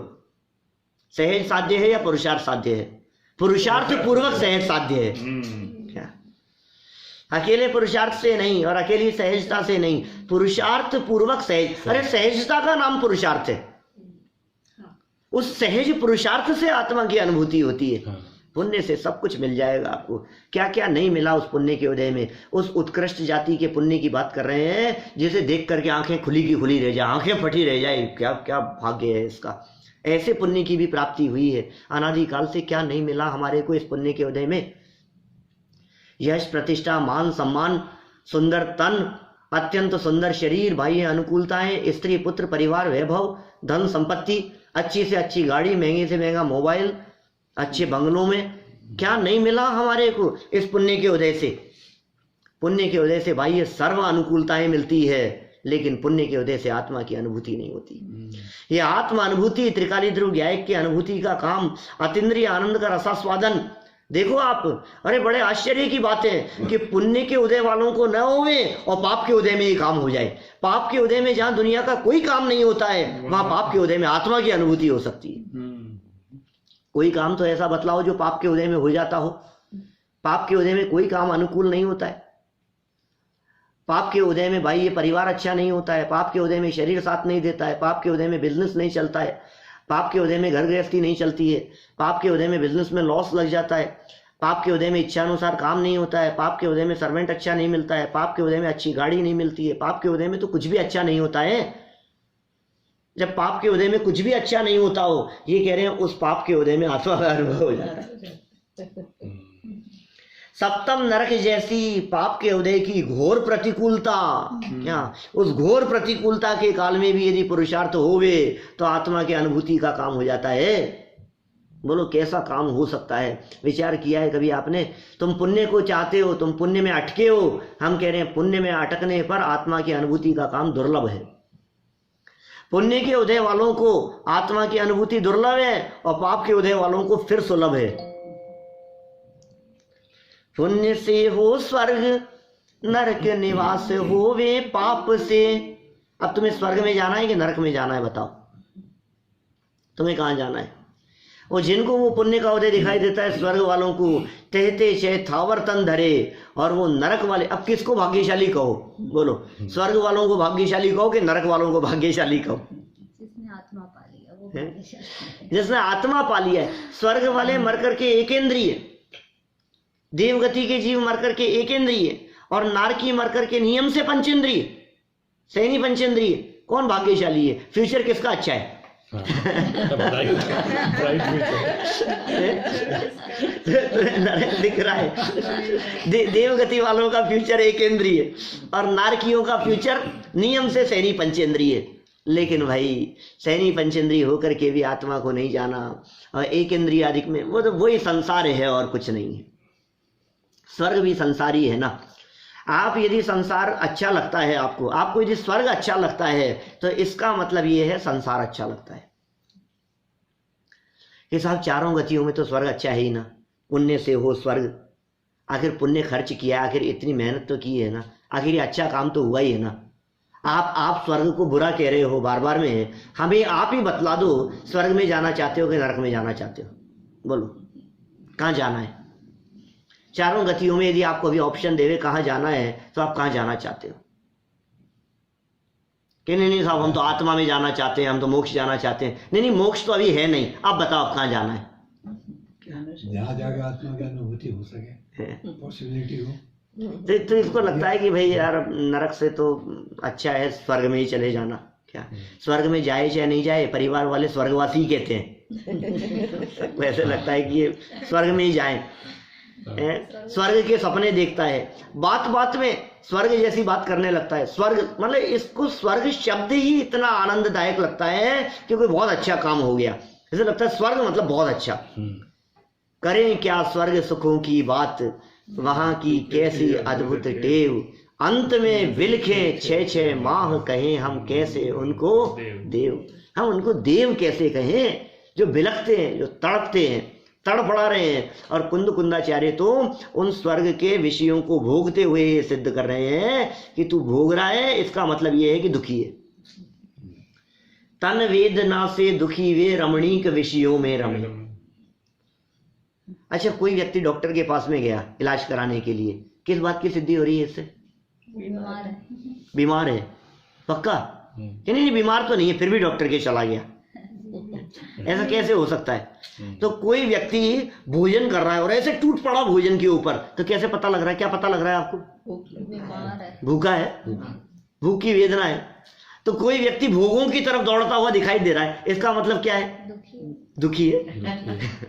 सहज साध्य है या पुरुषार्थ साध्य है? पुरुषार्थ पूर्वक सहज साध्य है। क्या अकेले पुरुषार्थ से नहीं और अकेली सहजता से नहीं, पुरुषार्थ पूर्वक सहज। अरे सहजता का नाम पुरुषार्थ है। उस सहज पुरुषार्थ से आत्मा की अनुभूति होती है। पुण्य से सब कुछ मिल जाएगा आपको। क्या क्या नहीं मिला उस पुण्य के उदय में। उस उत्कृष्ट जाति के पुण्य की बात कर रहे हैं, जिसे देख करके आंखें खुली की खुली रह जाए, आंखें फटी रह जाए। क्या क्या भाग्य है इसका। ऐसे पुण्य की भी प्राप्ति हुई है। अनादिकाल से क्या नहीं मिला हमारे को इस पुण्य के उदय में। यश, प्रतिष्ठा, मान, सम्मान, सुंदर तन, अत्यंत सुंदर शरीर, बाह्य अनुकूलताएं, स्त्री, पुत्र, परिवार, वैभव, धन, संपत्ति, अच्छी से अच्छी गाड़ी, महंगे से महंगा मोबाइल, अच्छे बंगलों में। क्या नहीं मिला हमारे को इस पुण्य के उदय से। पुण्य के उदय से बाह्य सर्व अनुकूलताएं मिलती है, लेकिन पुण्य के उदय से आत्मा की अनुभूति नहीं होती। ये आत्मा अनुभूति, त्रिकाली ध्रुव ज्ञायक की अनुभूति का काम, अतीन्द्रिय आनंद का रसास्वादन। देखो आप, अरे बड़े आश्चर्य की बात है कि पुण्य के उदय वालों को न होवे और पाप के उदय में ये काम हो जाए। पाप के उदय में जहां दुनिया का कोई काम नहीं होता है, वहां पाप के उदय में आत्मा की अनुभूति हो सकती है। कोई काम तो ऐसा बतलाओ जो पाप के उदय में हो जाता हो। पाप के उदय में कोई काम अनुकूल नहीं होता है। पाप के उदय में भाई ये परिवार अच्छा नहीं होता है। पाप के उदय में शरीर साथ नहीं देता है। पाप के उदय में बिजनेस नहीं चलता है। पाप के उदय में घर गृहस्थी नहीं चलती है। पाप के उदय में बिजनेस में लॉस लग जाता है। पाप के उदय में इच्छानुसार काम नहीं होता है। पाप के उदय में सर्वेंट अच्छा नहीं मिलता है। पाप के उदय में अच्छी गाड़ी नहीं मिलती है। पाप के उदय में तो कुछ भी अच्छा नहीं होता है। जब पाप के उदय में कुछ भी अच्छा नहीं होता हो, ये कह रहे हैं उस पाप के उदय में आत्मा का अनुभव हो जाता है। सप्तम नरक जैसी पाप के उदय की घोर प्रतिकूलता, क्या उस घोर प्रतिकूलता के काल में भी यदि पुरुषार्थ होवे तो आत्मा के अनुभूति का काम हो जाता है। बोलो कैसा काम हो सकता है। विचार किया है कभी आपने? तुम पुण्य को चाहते हो, तुम पुण्य में अटके हो। हम कह रहे हैं पुण्य में अटकने पर आत्मा की अनुभूति का काम दुर्लभ है। पुण्य के उदय वालों को आत्मा की अनुभूति दुर्लभ है और पाप के उदय वालों को फिर सुलभ है। पुण्य से हो स्वर्ग, नरक निवास होवे पाप से। अब तुम्हें स्वर्ग में जाना है कि नरक में जाना है? बताओ तुम्हें कहाँ जाना है? वो जिनको वो पुण्य का उदय दिखाई देता है स्वर्ग वालों को, कहते छे थावर तन धरे, और वो नरक वाले, अब किसको भाग्यशाली कहो? बोलो, स्वर्ग वालों को भाग्यशाली कहो कि नरक वालों को भाग्यशाली कहो? जिसने आत्मा पा लिया वो भाग्यशाली। जिसने आत्मा पा लिया है। स्वर्ग वाले मर करके एकेंद्रिय, देवगति के जीव मर करके एकेंद्रिय, और नारकी मर करके नियम से पंचेंद्रिय, सैनी पंचेंद्रिय। कौन भाग्यशाली है? फ्यूचर किसका अच्छा है? दिख रहा है देवगति वालों का फ्यूचर एकेंद्रिय और नारकियों का फ्यूचर नियम से सैनी पंचेंद्रिय। लेकिन भाई सैनी पंचेंद्रिय होकर के भी आत्मा को नहीं जाना, और एकेंद्रिय अधिक में वो तो वही संसार है और कुछ नहीं है। स्वर्ग भी संसारी है ना। आप यदि संसार अच्छा लगता है आपको यदि स्वर्ग अच्छा लगता है, तो इसका मतलब ये है संसार अच्छा लगता है। ये साहब चारों गतियों में तो स्वर्ग अच्छा है ही ना। पुण्य से हो स्वर्ग, आखिर पुण्य खर्च किया, आखिर इतनी मेहनत तो की है ना, आखिर ये अच्छा काम तो हुआ ही है ना। आप स्वर्ग को बुरा कह रहे हो बार बार में, हमें आप ही बतला दो स्वर्ग में जाना चाहते हो कि नरक में जाना चाहते हो? बोलो कहाँ जाना है? चारों गतियों में यदि आपको अभी ऑप्शन देवे कहाँ जाना है, तो आप कहाँ जाना चाहते हो? कि नहीं साहब हम तो आत्मा में जाना चाहते हैं, हम तो मोक्ष जाना चाहते हैं। नहीं मोक्ष तो अभी है नहीं, आप बताओ आप कहाँ जाना है? जहाँ जाकर आत्मा की अनुभूति हो सके, पॉसिबिलिटी हो। तो इसको लगता है कि भाई यार नरक से तो अच्छा है स्वर्ग में ही चले जाना। क्या स्वर्ग में जाए चाहे नहीं जाए, परिवार वाले स्वर्गवासी कहते हैं। वैसे लगता है कि ये स्वर्ग में ही जाए, स्वर्ग के सपने देखता है, बात बात में स्वर्ग जैसी बात करने लगता है। स्वर्ग मतलब इसको स्वर्ग शब्द ही इतना आनंददायक लगता है कि कोई बहुत अच्छा काम हो गया। ऐसे लगता है स्वर्ग मतलब बहुत अच्छा। करें क्या स्वर्ग सुखों की बात, वहां की कैसी अद्भुत टेव, अंत में बिलखे 6 माह, कहें हम कैसे उनको देव। हम उनको देव कैसे कहें जो बिलखते हैं, जो तड़पते हैं, तड़फड़ा रहे हैं। और कुंदाचार्य तो उन स्वर्ग के विषयों को भोगते हुए ये सिद्ध कर रहे हैं कि तू भोग रहा है, इसका मतलब ये है कि दुखी है। तन वेदना से दुखी वे रमणीक विषयों में रमे। अच्छा, कोई व्यक्ति डॉक्टर के पास में गया इलाज कराने के लिए, किस बात की सिद्धि हो रही है इससे? बीमार है। बीमार है पक्का? कि नहीं बीमार तो नहीं है, फिर भी डॉक्टर के चला गया, ऐसा कैसे हो सकता है? तो कोई व्यक्ति भोजन कर रहा है और ऐसे टूट पड़ा भोजन के ऊपर, तो कैसे पता लग रहा है? क्या पता लग रहा है आपको? बीमार है, भूखा है, भूख की वेदना है। तो कोई व्यक्ति भोगों की तरफ दौड़ता हुआ दिखाई दे रहा है, इसका मतलब क्या है? दुखी है।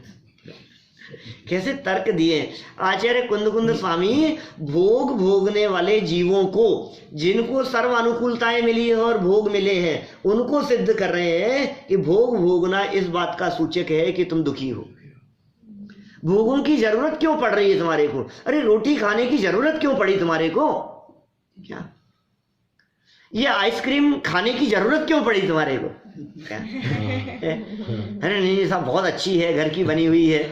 कैसे तर्क दिए आचार्य कुंद स्वामी। भोग भोगने वाले जीवों को, जिनको सर्व अनुकूलताएं मिली है और भोग मिले हैं, उनको सिद्ध कर रहे हैं कि भोग भोगना इस बात का सूचक है कि तुम दुखी हो। भोगों की जरूरत क्यों पड़ रही है तुम्हारे को? अरे रोटी खाने की जरूरत क्यों पड़ी तुम्हारे को? क्या ये आइसक्रीम खाने की जरूरत क्यों पड़ी तुम्हारे को? अरे नहीं साहब, बहुत अच्छी है, घर की बनी हुई है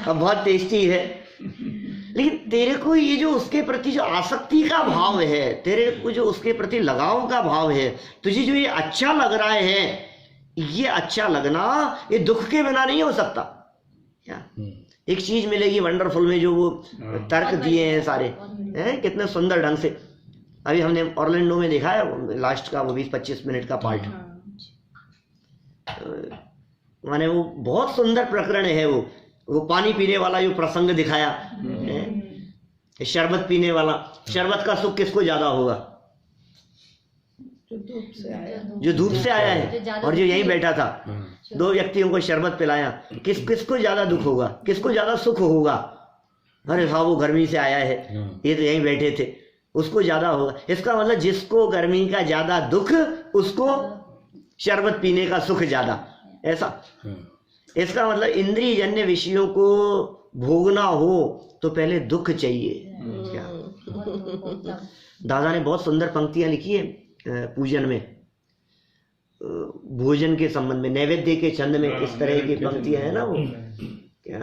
और बहुत टेस्टी है। लेकिन तेरे को ये जो उसके प्रति जो आसक्ति का भाव है, तेरे को जो उसके प्रति लगाव का भाव है, तुझे जो ये अच्छा लग रहा है, ये अच्छा लगना ये दुख के बिना नहीं हो सकता। क्या एक चीज मिलेगी वंडरफुल में, जो वो तर्क दिए हैं सारे, हैं कितने सुंदर ढंग से। अभी हमने ऑर्लैंडो में देखा है लास्ट का वो 20-25 मिनट का पार्ट, माने वो बहुत सुंदर प्रकरण है। वो पानी पीने वाला जो प्रसंग दिखाया, शरबत पीने वाला, शरबत का सुख किसको ज्यादा होगा? जो धूप से आया है और जो यहीं बैठा था। दो व्यक्तियों को शरबत पिलाया, किसको ज्यादा दुख होगा, किसको ज्यादा सुख होगा? अरे हाँ वो गर्मी से आया है, ये तो यहीं बैठे थे, उसको ज्यादा होगा। इसका मतलब जिसको गर्मी का ज्यादा दुख, उसको शरबत पीने का सुख ज्यादा, ऐसा। इसका मतलब इंद्रिय जन्य विषयों को भोगना हो तो पहले दुख चाहिए। क्या दादा ने बहुत सुंदर पंक्तियां लिखी है पूजन में, भोजन के संबंध में, नैवेद्य के छंद में इस तरह की पंक्तियां है ना। वो क्या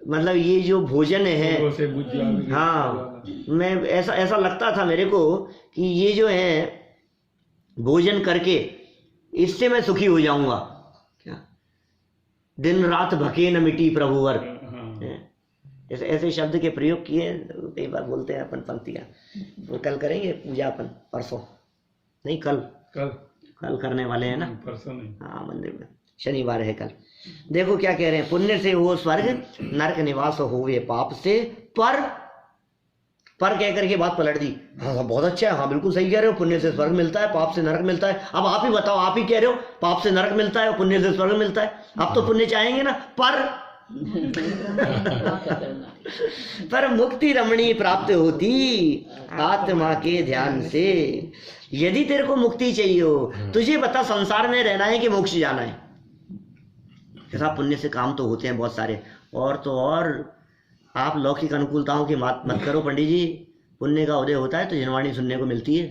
मतलब ये जो भोजन है, हाँ मैं ऐसा लगता था मेरे को कि ये जो है भोजन करके इससे मैं सुखी हो जाऊंगा। क्या दिन रात भके न मिटी प्रभुवर, ऐसे शब्द के प्रयोग किए। कई बार बोलते हैं अपन पंक्तियां, वो कल करेंगे पूजा अपन, परसों नहीं कल करने वाले हैं ना, परसों नहीं, हाँ मंदिर में शनिवार है कल। देखो क्या कह रहे हैं, पुण्य से हो स्वर्ग, नरक निवास होवे पाप से। पर कह करके बात पलट दी। हाँ बहुत अच्छा है, हाँ बिल्कुल सही कह रहे हो, पुण्य से स्वर्ग मिलता है, पाप से नरक मिलता है। अब आप ही बताओ, आप ही कह रहे हो पाप से नरक मिलता है और पुण्य से स्वर्ग मिलता है। आप तो पुण्य चाहेंगे ना। पर मुक्ति रमणी प्राप्त होती आत्मा के ध्यान से। यदि तेरे को मुक्ति चाहिए हो, तुझे बता संसार में रहना है कि मोक्ष जाना है? ऐसा पुण्य से काम तो होते हैं बहुत सारे, और तो और आप लौकिक अनुकूलताओं की बात मत करो पंडित जी। पुण्य का उदय होता है तो जनवाणी सुनने को मिलती है।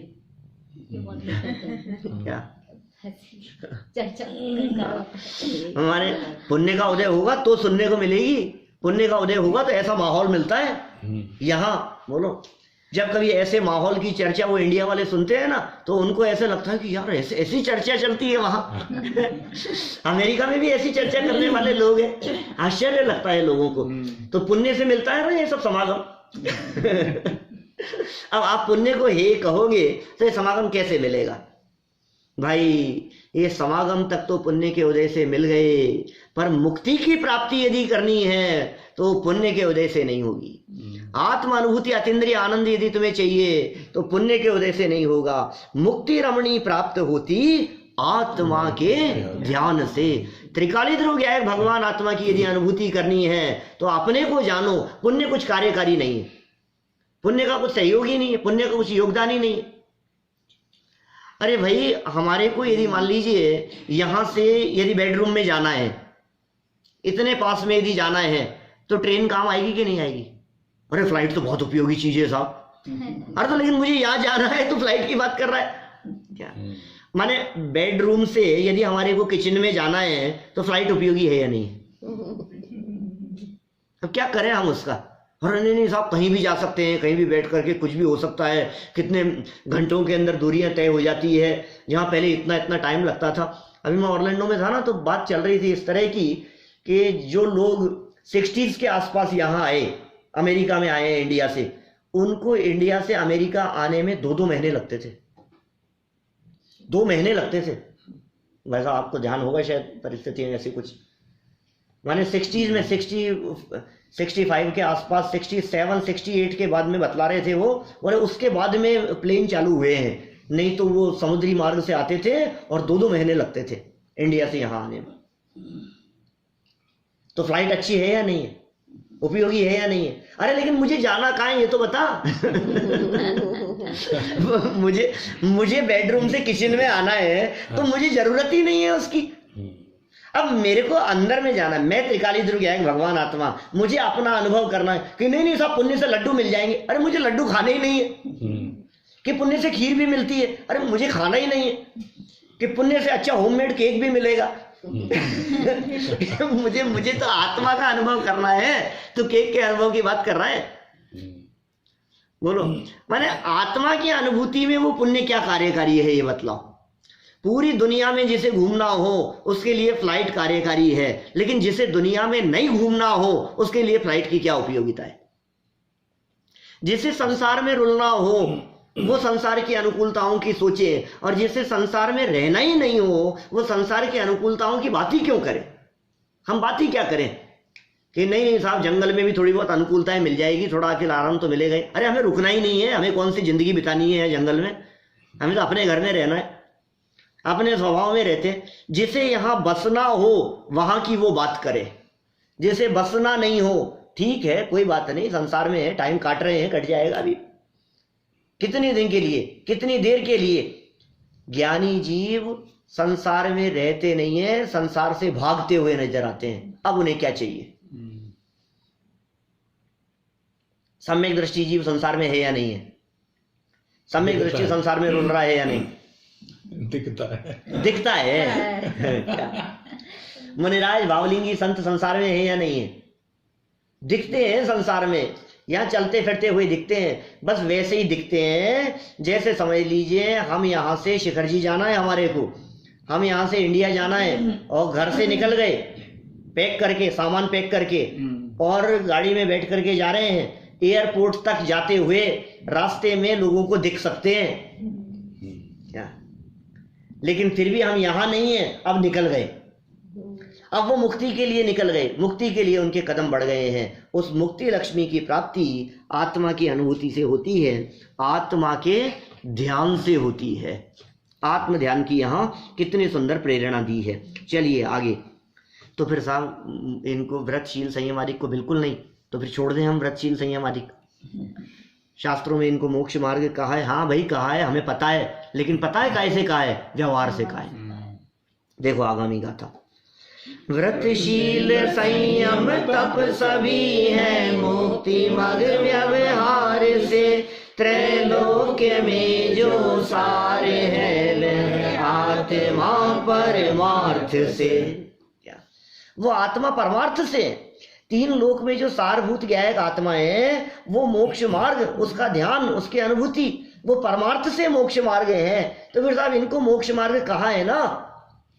क्या हमारे पुण्य का उदय होगा तो सुनने को मिलेगी, पुण्य का उदय होगा तो ऐसा माहौल मिलता है। यहाँ बोलो, जब कभी ऐसे माहौल की चर्चा वो इंडिया वाले सुनते हैं ना, तो उनको ऐसे लगता है कि यार ऐसी चर्चा चलती है वहाँ। अमेरिका में भी ऐसी चर्चा करने वाले लोग हैं, आश्चर्य लगता है लोगों को। तो पुण्य से मिलता है ना ये सब समागम। अब आप पुण्य को हे कहोगे तो ये समागम कैसे मिलेगा भाई? ये समागम तक तो पुण्य के उदय से मिल गए, पर मुक्ति की प्राप्ति यदि करनी है तो पुण्य के उदय से नहीं होगी। आत्मा अनुभूति अतीन्द्रिय आनंद यदि तुम्हें चाहिए तो पुण्य के उदय से नहीं होगा। मुक्ति रमणी प्राप्त होती आत्मा के ध्यान से। त्रिकाली ध्रुव ज्ञायक भगवान आत्मा की यदि अनुभूति करनी है तो अपने को जानो। पुण्य कुछ कार्यकारी नहीं है, पुण्य का कुछ सहयोगी नहीं है, पुण्य का कुछ योगदान ही नहीं है। अरे भाई हमारे को यदि मान लीजिए यहाँ से यदि बेडरूम में जाना है, इतने पास में यदि जाना है तो ट्रेन काम आएगी कि नहीं आएगी? अरे फ्लाइट तो बहुत उपयोगी चीज है साहब। अरे तो लेकिन मुझे यहाँ जाना है तो फ्लाइट की बात कर रहा है क्या? माने बेडरूम से यदि हमारे को किचन में जाना है तो फ्लाइट उपयोगी है या नहीं? अब क्या करें हम उसका? अरे नहीं साहब, कहीं भी जा सकते हैं, कहीं भी बैठ करके कुछ भी हो सकता है, कितने घंटों के अंदर दूरियां तय हो जाती है, जहाँ पहले इतना इतना टाइम लगता था। अभी मैं ऑरलैंडो में था ना, तो बात चल रही थी इस तरह की कि जो लोग 60s के आसपास यहाँ आए, अमेरिका में आए हैं इंडिया से, उनको इंडिया से अमेरिका आने में 2-2 महीने लगते थे। 2 महीने लगते थे। वैसा आपको ध्यान होगा शायद परिस्थिति ऐसी कुछ, माने 60s में 65 के आसपास, 67 68 के बाद में बतला रहे थे वो, और उसके बाद में प्लेन चालू हुए हैं। नहीं तो वो समुद्री मार्ग से आते थे और 2-2 महीने लगते थे इंडिया से यहाँ आने में। तो फ्लाइट अच्छी है या नहीं है? उपयोगी है या नहीं है? अरे लेकिन मुझे जाना कहाँ है ये तो बता। मुझे बेडरूम से किचन में आना है तो मुझे जरूरत ही नहीं है उसकी। अब मेरे को अंदर में जाना है, मैं त्रिकाली ध्रुव ज्ञान भगवान आत्मा, मुझे अपना अनुभव करना है कि नहीं साहब पुण्य से लड्डू मिल जाएंगे। अरे मुझे लड्डू खाने ही नहीं है। कि पुण्य से खीर भी मिलती है, अरे मुझे खाना ही नहीं है। कि पुण्य से अच्छा होममेड केक भी मिलेगा। मुझे तो आत्मा का अनुभव करना है, तो केक के अनुभव की बात कर रहा है? बोलो, माने आत्मा की अनुभूति में वो पुण्य क्या कार्यकारी है ये बतलाओ। पूरी दुनिया में जिसे घूमना हो उसके लिए फ्लाइट कार्यकारी है, लेकिन जिसे दुनिया में नहीं घूमना हो उसके लिए फ्लाइट की क्या उपयोगिता है? जिसे संसार में रुलना हो वो संसार की अनुकूलताओं की सोचे, और जिसे संसार में रहना ही नहीं हो वो संसार की अनुकूलताओं की बात ही क्यों करे? हम बात ही क्या करें कि नहीं साहब जंगल में भी थोड़ी बहुत अनुकूलताएं मिल जाएगी, थोड़ा अकेला आराम तो मिलेगा ही। अरे हमें रुकना ही नहीं है, हमें कौन सी जिंदगी बितानी है जंगल में? हमें तो अपने घर में रहना है, अपने स्वभाव में रहते। जिसे यहाँ बसना हो वहां की वो बात करे, जिसे बसना नहीं हो ठीक है कोई बात नहीं, संसार में है, टाइम काट रहे हैं, कट जाएगा अभी कितने दिन के लिए, कितनी देर के लिए। ज्ञानी जीव संसार में रहते नहीं है, संसार से भागते हुए नजर आते हैं। अब उन्हें क्या चाहिए? सम्यक दृष्टि जीव संसार में है या नहीं है? सम्यक दृष्टि संसार में रुल रहा है या नहीं? दिखता है। मुनिराज भावलिंगी संत संसार में है या नहीं है? दिखते हैं संसार में, यहाँ चलते फिरते हुए दिखते हैं। बस वैसे ही दिखते हैं जैसे समझ लीजिए हम यहाँ से शिखर जी जाना है, हमारे को हम यहाँ से इंडिया जाना है और घर से निकल गए पैक करके, सामान पैक करके, और गाड़ी में बैठ करके जा रहे हैं। एयरपोर्ट तक जाते हुए रास्ते में लोगों को दिख सकते हैं क्या? लेकिन फिर भी हम यहाँ नहीं है, अब निकल गए। अब वो मुक्ति के लिए निकल गए, मुक्ति के लिए उनके कदम बढ़ गए हैं। उस मुक्ति लक्ष्मी की प्राप्ति आत्मा की अनुभूति से होती है, आत्मा के ध्यान से होती है। आत्म ध्यान की यहाँ कितनी सुंदर प्रेरणा दी है। चलिए आगे। तो फिर साहब इनको व्रतशील संयम आदि को बिल्कुल नहीं, तो फिर छोड़ दें हम व्रतशील संयम आदि। शास्त्रों में इनको मोक्ष मार्ग कहा है, हाँ भाई कहा है, हमें पता है, लेकिन पता है कैसे कहा है? व्यवहार से कहा है। देखो आगामी गाथा। व्रतशील संयम तप सभी है, मुक्ति मार्ग व्यवहार से, त्रैलोक्य में जो सारे है, आत्मा परमार्थ से। क्या वो आत्मा परमार्थ से? 3 लोक में जो सारभूत ज्ञायक आत्मा है वो मोक्ष मार्ग, उसका ध्यान, उसकी अनुभूति वो परमार्थ से मोक्ष मार्ग है। तो फिर साहब इनको मोक्ष मार्ग कहा है ना,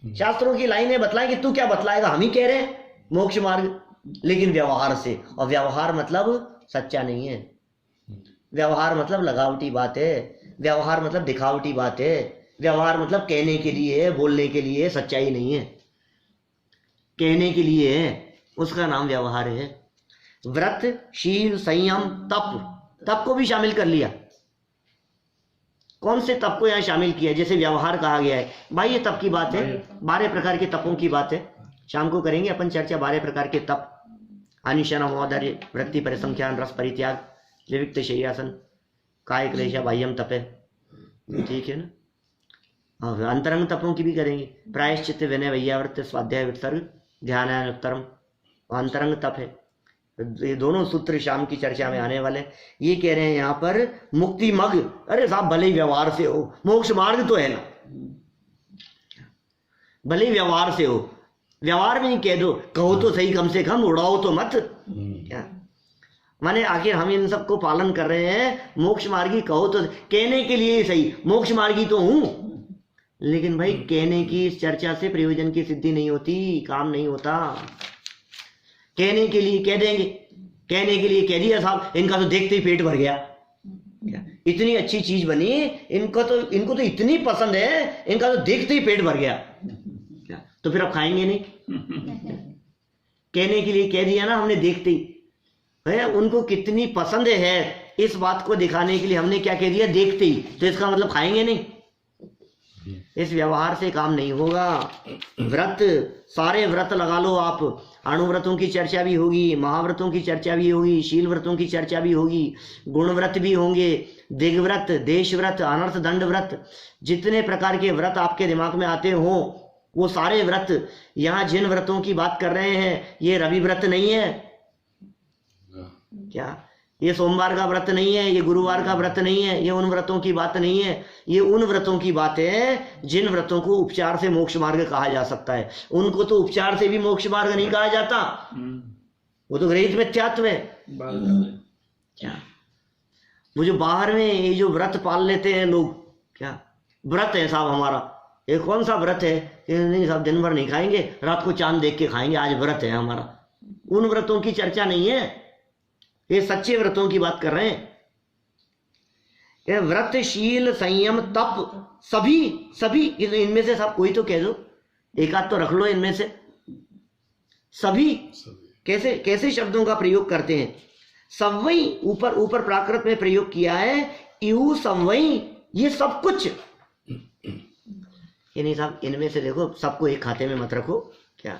शास्त्रों की लाइनें बतलाएं कि तू क्या बतलाएगा, हम ही कह रहे हैं मोक्ष मार्ग, लेकिन व्यवहार से। और व्यवहार मतलब सच्चा नहीं है, व्यवहार मतलब लगावटी बात है, व्यवहार मतलब दिखावटी बात है, व्यवहार मतलब कहने के लिए, बोलने के लिए, सच्चाई नहीं है, कहने के लिए है, उसका नाम व्यवहार है। व्रत शील संयम तप, तप को भी शामिल कर लिया। कौन से तप को यहाँ शामिल किया? जैसे व्यवहार कहा गया है, भाई ये तप की बात है, 12 प्रकार के तपों की बात है। शाम को करेंगे अपन चर्चा 12 प्रकार के तप। अनिशन महोदर्य, वृत्ति परिसंख्यान, रस परित्याग, विविक्त शय्यासन, काय क्लेश बाह्यम तप है, ठीक है ना। अंतरंग तपों की भी करेंगे, प्रायश्चित, विनय, वैयावृत्त, स्वाध्याय, विसर्ग, ध्यानानुत्तरम, अंतरंग तप है। ये दोनों सूत्र शाम की चर्चा में आने वाले। ये कह रहे हैं यहाँ पर मुक्ति मग, अरे साहब भले ही व्यवहार से हो, मोक्ष मार्ग तो है ना, भले ही व्यवहार से हो, व्यवहार में ही कह दो, कहो तो सही, कम से कम उड़ाओ तो मत। क्या माने आखिर हम इन सबको पालन कर रहे हैं, मोक्ष मार्गी कहो तो, कहने के लिए सही, मोक्ष मार्गी तो हूं, लेकिन भाई कहने की इस चर्चा से प्रयोजन की सिद्धि नहीं होती, काम नहीं होता। कहने के लिए कह देंगे, कहने के लिए कह दिया साहब, इनका तो देखते ही पेट भर गया, इतनी अच्छी चीज बनी, इनको तो इतनी पसंद है, इनका तो देखते ही पेट भर गया, तो फिर अब खाएंगे नहीं। कहने के लिए कह दिया ना हमने देखते ही, है उनको कितनी पसंद है, इस बात को दिखाने के लिए हमने क्या कह दिया, देखते ही, तो इसका मतलब खाएंगे नहीं। इस व्यवहार से काम नहीं होगा। व्रत, सारे व्रत लगा लो आप, अणुव्रतों की चर्चा भी होगी, महाव्रतों की चर्चा भी होगी, शील व्रतों की चर्चा भी होगी, गुण व्रत भी होंगे, दिग्व्रत, देश व्रत, अनर्थ दंड व्रत, जितने प्रकार के व्रत आपके दिमाग में आते हो वो सारे व्रत। यहाँ जिन व्रतों की बात कर रहे हैं ये रवि व्रत नहीं है, क्या ये सोमवार का व्रत नहीं है, ये गुरुवार का व्रत नहीं है, ये उन व्रतों की बात नहीं है, ये उन व्रतों की बात है जिन व्रतों को उपचार से मोक्ष मार्ग कहा जा सकता है। उनको तो उपचार से भी मोक्ष मार्ग नहीं कहा जाता, वो तो गृहीत मिथ्यात्व है। क्या वो जो बाहर में ये जो व्रत पाल लेते हैं लोग, क्या व्रत है साहब हमारा, ये कौन सा व्रत है, नहीं साहब दिन भर नहीं खाएंगे, रात को चांद देख के खाएंगे, आज व्रत है हमारा। उन व्रतों की चर्चा नहीं है, ये सच्चे व्रतों की बात कर रहे हैं। ये व्रत, शील, संयम, तप, सभी इनमें से सब कोई तो कह दो, एक आध तो रख लो इनमें से। सभी कैसे कैसे शब्दों का प्रयोग करते हैं। संवई ऊपर प्राकृत में प्रयोग किया है, इहु संवई, ये सब कुछ। ये नहीं साहब इनमें से देखो, सबको एक खाते में मत रखो। क्या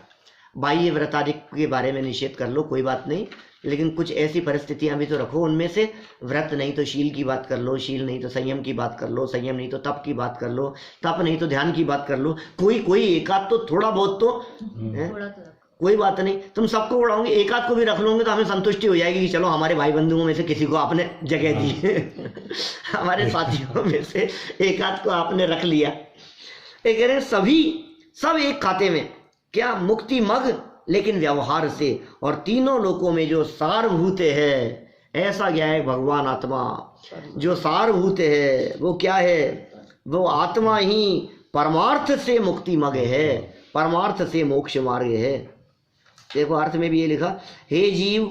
बाह्य व्रत आदि के बारे में निषेध कर लो, कोई बात नहीं, लेकिन कुछ ऐसी परिस्थितियां भी तो रखो उनमें से। व्रत नहीं तो शील की बात कर लो, शील नहीं तो संयम की बात कर लो, संयम नहीं तो तप की बात कर लो, तप नहीं तो ध्यान की बात कर लो। कोई एक आध तो, थोड़ा बहुत तो है, कोई बात नहीं। तुम सबको उड़ाओगे, एक आध को भी रख लोगे तो हमें संतुष्टि हो जाएगी कि चलो हमारे भाई बंधुओं में से किसी को आपने जगह दी हमारे साथियों में से एक आध को आपने रख लिया। ये कह रहे सभी सब एक खाते में, क्या मुक्ति मग, लेकिन व्यवहार से। और तीनों लोकों में जो सारभूत है, ऐसा क्या है, भगवान आत्मा जो सारभूत है वो क्या है, वो आत्मा ही परमार्थ से मुक्ति मग है, परमार्थ से मोक्ष मार्ग है। देखो अर्थ में भी ये लिखा, हे जीव,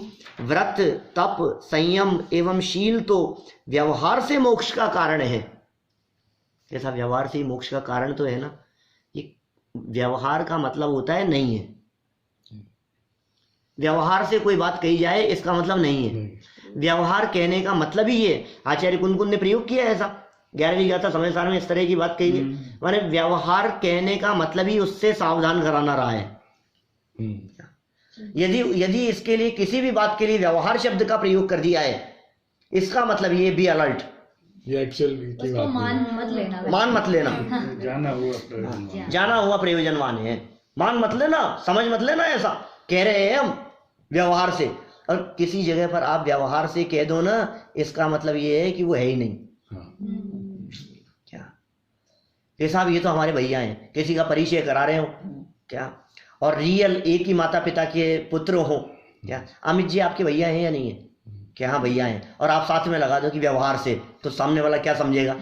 व्रत, तप, संयम एवं शील तो व्यवहार से मोक्ष का कारण है। ऐसा व्यवहार से ही मोक्ष का कारण तो है ना। ये व्यवहार का मतलब होता है नहीं है, व्यवहार से कोई बात कही जाए इसका मतलब नहीं है। व्यवहार कहने का मतलब ही ये, आचार्य कुंदकुंद ने प्रयोग किया ऐसा 11वीं गाथा समय सार में इस तरह की बात कही है। माने व्यवहार कहने का मतलब ही उससे सावधान कराना रहा है। यदि इसके लिए किसी भी बात के लिए व्यवहार शब्द का प्रयोग कर दिया है, इसका मतलब ये बी अलर्ट, ये एक्चुअल मान मत लेना जाना हुआ प्रयोजनवान है, मान मत लेना, समझ मत लेना। ऐसा कह रहे हैं हम व्यवहार से, और किसी जगह पर आप व्यवहार से कह दो ना, इसका मतलब ये है कि वो है ही नहीं। क्या ये साहब ये तो हमारे भैया हैं, किसी का परिचय करा रहे हो क्या, और रियल एक ही माता पिता के पुत्र हो क्या, अमित जी आपके भैया हैं या नहीं है, क्या हाँ भैया हैं, और आप साथ में लगा दो कि व्यवहार से, तो सामने वाला क्या समझेगा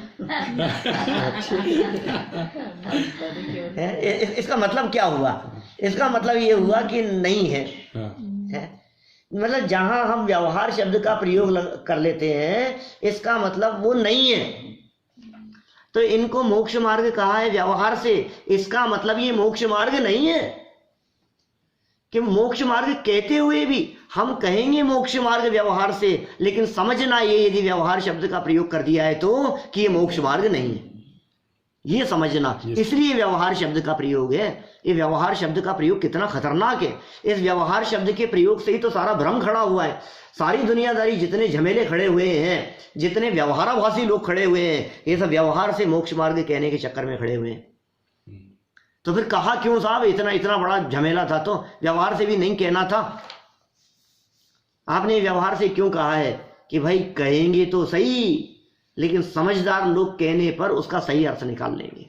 इसका मतलब क्या हुआ, इसका मतलब ये हुआ कि नहीं है, मतलब जहां हम व्यवहार शब्द का प्रयोग कर लेते हैं इसका मतलब वो नहीं है। तो इनको मोक्ष मार्ग कहा है व्यवहार से, इसका मतलब ये मोक्ष मार्ग नहीं है। कि मोक्ष मार्ग कहते हुए भी हम कहेंगे मोक्ष मार्ग व्यवहार से, लेकिन समझना ये यदि व्यवहार शब्द का प्रयोग कर दिया है तो कि ये मोक्ष मार्ग नहीं है, ये समझना। इसलिए व्यवहार शब्द का प्रयोग है। ये व्यवहार शब्द का प्रयोग कितना खतरनाक है। इस व्यवहार शब्द के प्रयोग से ही तो सारा भ्रम खड़ा हुआ है। सारी दुनियादारी, जितने झमेले खड़े हुए हैं, जितने व्यवहाराभासी लोग खड़े हुए हैं, ये सब व्यवहार से मोक्ष मार्ग कहने के चक्कर में खड़े हुए हैं। तो फिर कहा क्यों साहब, इतना इतना बड़ा झमेला था तो व्यवहार से भी नहीं कहना था। आपने व्यवहार से क्यों कहा है कि भाई कहेंगे तो सही, लेकिन समझदार लोग कहने पर उसका सही अर्थ निकाल लेंगे।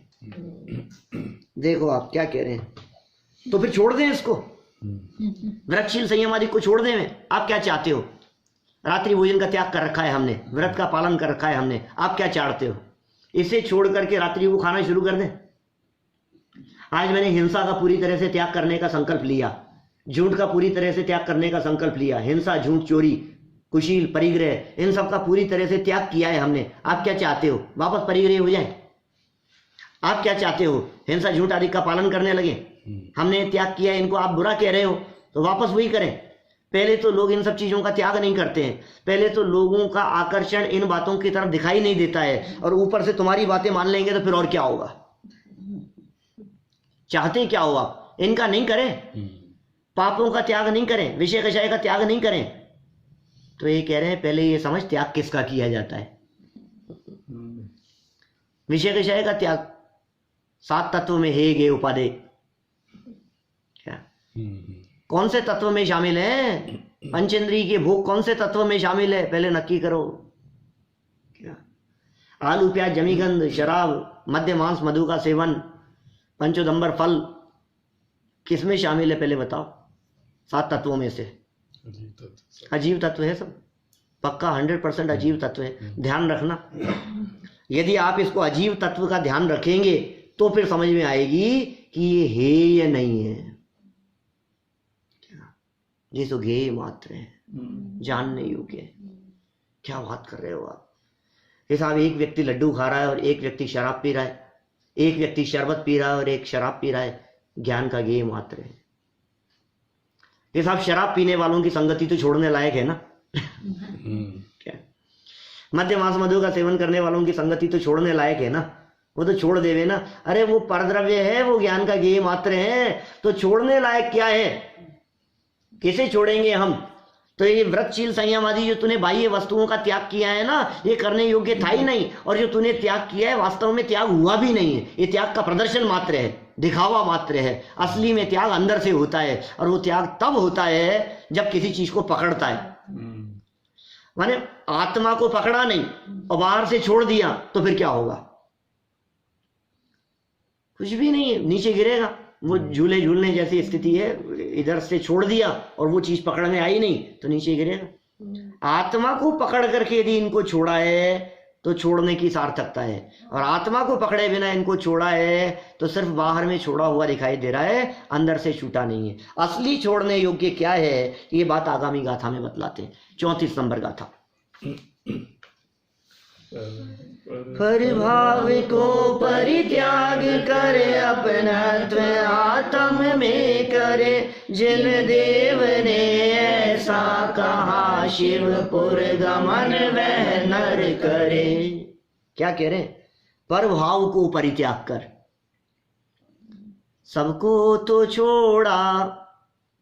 देखो आप क्या कह रहे हैं, तो फिर छोड़ दें इसको, व्रतशील संयम आदि को छोड़ दें। आप क्या चाहते हो? रात्रि भोजन का त्याग कर रखा है हमने, व्रत का पालन कर रखा है हमने, आप क्या चाहते हो? इसे छोड़ करके रात्रि को खाना शुरू कर दें। आज मैंने हिंसा का पूरी तरह से त्याग करने का संकल्प लिया, झूठ का पूरी तरह से त्याग करने का संकल्प लिया, हिंसा, झूठ, चोरी, कुशील, परिग्रह, इन सब का पूरी तरह से त्याग किया है हमने। आप क्या चाहते हो? वापस परिग्रह हो जाए? आप क्या चाहते हो? हिंसा, झूठ आदि का पालन करने लगे? हमने त्याग किया, इनको आप बुरा कह रहे हो तो वापस वही करें। पहले तो लोग इन सब चीजों का त्याग नहीं करते हैं, पहले तो लोगों का आकर्षण इन बातों की तरफ दिखाई नहीं देता है, और ऊपर से तुम्हारी बातें मान लेंगे तो फिर और क्या होगा? चाहते क्या हो आप? इनका नहीं करें, पापों का त्याग नहीं करें, विषय कषाय का त्याग नहीं करें, तो ये कह रहे हैं पहले ये समझ त्याग किसका किया जाता है। विषय कषाय का त्याग 7 तत्व में हे गे उपादे, क्या कौन से तत्व में शामिल है? पंचेंद्रिय के भोग कौन से तत्व में शामिल है? पहले नक्की करो। क्या आलू, प्याज, जमीगंध, शराब, मद्य, मांस, मधु का सेवन, पंचोदंबर फल किसमें शामिल है? पहले बताओ। 7 तत्वों में से अजीव तत्व है सब, पक्का 100% अजीव तत्व है। ध्यान रखना, यदि आप इसको अजीव तत्व का ध्यान रखेंगे तो फिर समझ में आएगी कि ये है या नहीं है। ये तो गेय मात्र है, जानने योग्य है। क्या बात कर रहे हो आप? ये साहब, एक व्यक्ति लड्डू खा रहा है और एक व्यक्ति शराब पी रहा है, एक व्यक्ति शरबत पी रहा है और एक शराब पी रहा है, ज्ञान का गेय मात्र है। ये साहब, शराब पीने वालों की संगति तो छोड़ने लायक है ना? क्या मद्य, मांस, मधु का सेवन करने वालों की संगति तो छोड़ने लायक है ना? वो तो छोड़ देवे ना। अरे वो परद्रव्य है, वो ज्ञान का गेय मात्र है, तो छोड़ने लायक क्या है? कैसे छोड़ेंगे हम? तो ये व्रतशील संयम आदि जो तूने बाह्य वस्तुओं का त्याग किया है ना, ये करने योग्य था ही नहीं, और जो तूने त्याग किया है वास्तव में त्याग हुआ भी नहीं है। ये त्याग का प्रदर्शन मात्र है, दिखावा मात्र है। असली में त्याग अंदर से होता है, और वो त्याग तब होता है जब किसी चीज को पकड़ता है। माने आत्मा को पकड़ा नहीं और बाहर से छोड़ दिया तो फिर क्या होगा? कुछ भी नहीं है, नीचे गिरेगा। वो झूले झूलने जैसी स्थिति है, इधर से छोड़ दिया और वो चीज पकड़ में आई नहीं तो नीचे गिरेगा। आत्मा को पकड़ करके यदि इनको छोड़ा है तो छोड़ने की सार्थकता है, और आत्मा को पकड़े बिना इनको छोड़ा है तो सिर्फ बाहर में छोड़ा हुआ दिखाई दे रहा है, अंदर से छूटा नहीं है। असली छोड़ने योग्य क्या है, ये बात आगामी गाथा में बतलाते हैं। 34 नंबर गाथा। परिभाव को परित्याग करे, अपनत्व आत्म में करे, जिन देव ने ऐसा कहा, शिवपुर गमन वह नर करे। क्या कह रहे हैं? परभाव को परित्याग कर। सबको तो छोड़ा,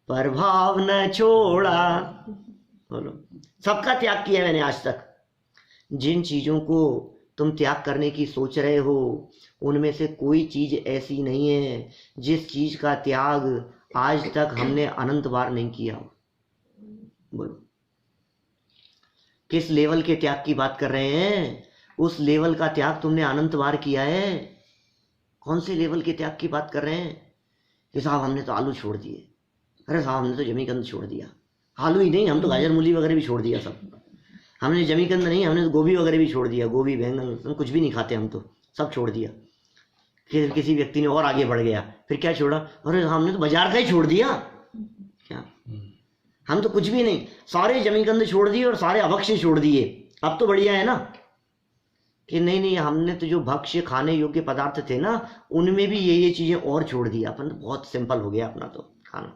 परभाव न छोड़ा। बोलो, सबका त्याग किया मैंने आज तक। जिन चीजों को तुम त्याग करने की सोच रहे हो उनमें से कोई चीज ऐसी नहीं है जिस चीज का त्याग आज तक हमने अनंत बार नहीं किया। बोलो, किस लेवल के त्याग की बात कर रहे हैं? उस लेवल का त्याग तुमने अनंत बार किया है। कौन से लेवल के त्याग की बात कर रहे हैं? कि साहब हमने तो आलू छोड़ दिए, अरे साहब हमने तो जमीकंद छोड़ दिया। आलू ही नहीं, हम तो गाजर मूली वगैरह भी छोड़ दिया सब। हमने जमीकंद नहीं, हमने तो गोभी वगैरह भी छोड़ दिया, गोभी बैंगन कुछ भी नहीं खाते हम तो, सब छोड़ दिया। किसी व्यक्ति ने और आगे बढ़ गया, फिर क्या छोड़ा? अरे हमने तो बाजार का ही छोड़ दिया। क्या हम तो कुछ भी नहीं, सारे जमीकंद छोड़ दिए और सारे अभक्ष्य छोड़ दिए। अब तो बढ़िया है ना कि नहीं नहीं, हमने तो जो भक्ष्य खाने योग्य पदार्थ थे ना उनमें भी ये चीजें और छोड़ दिया। अपन तो बहुत सिंपल हो गया अपना तो खाना।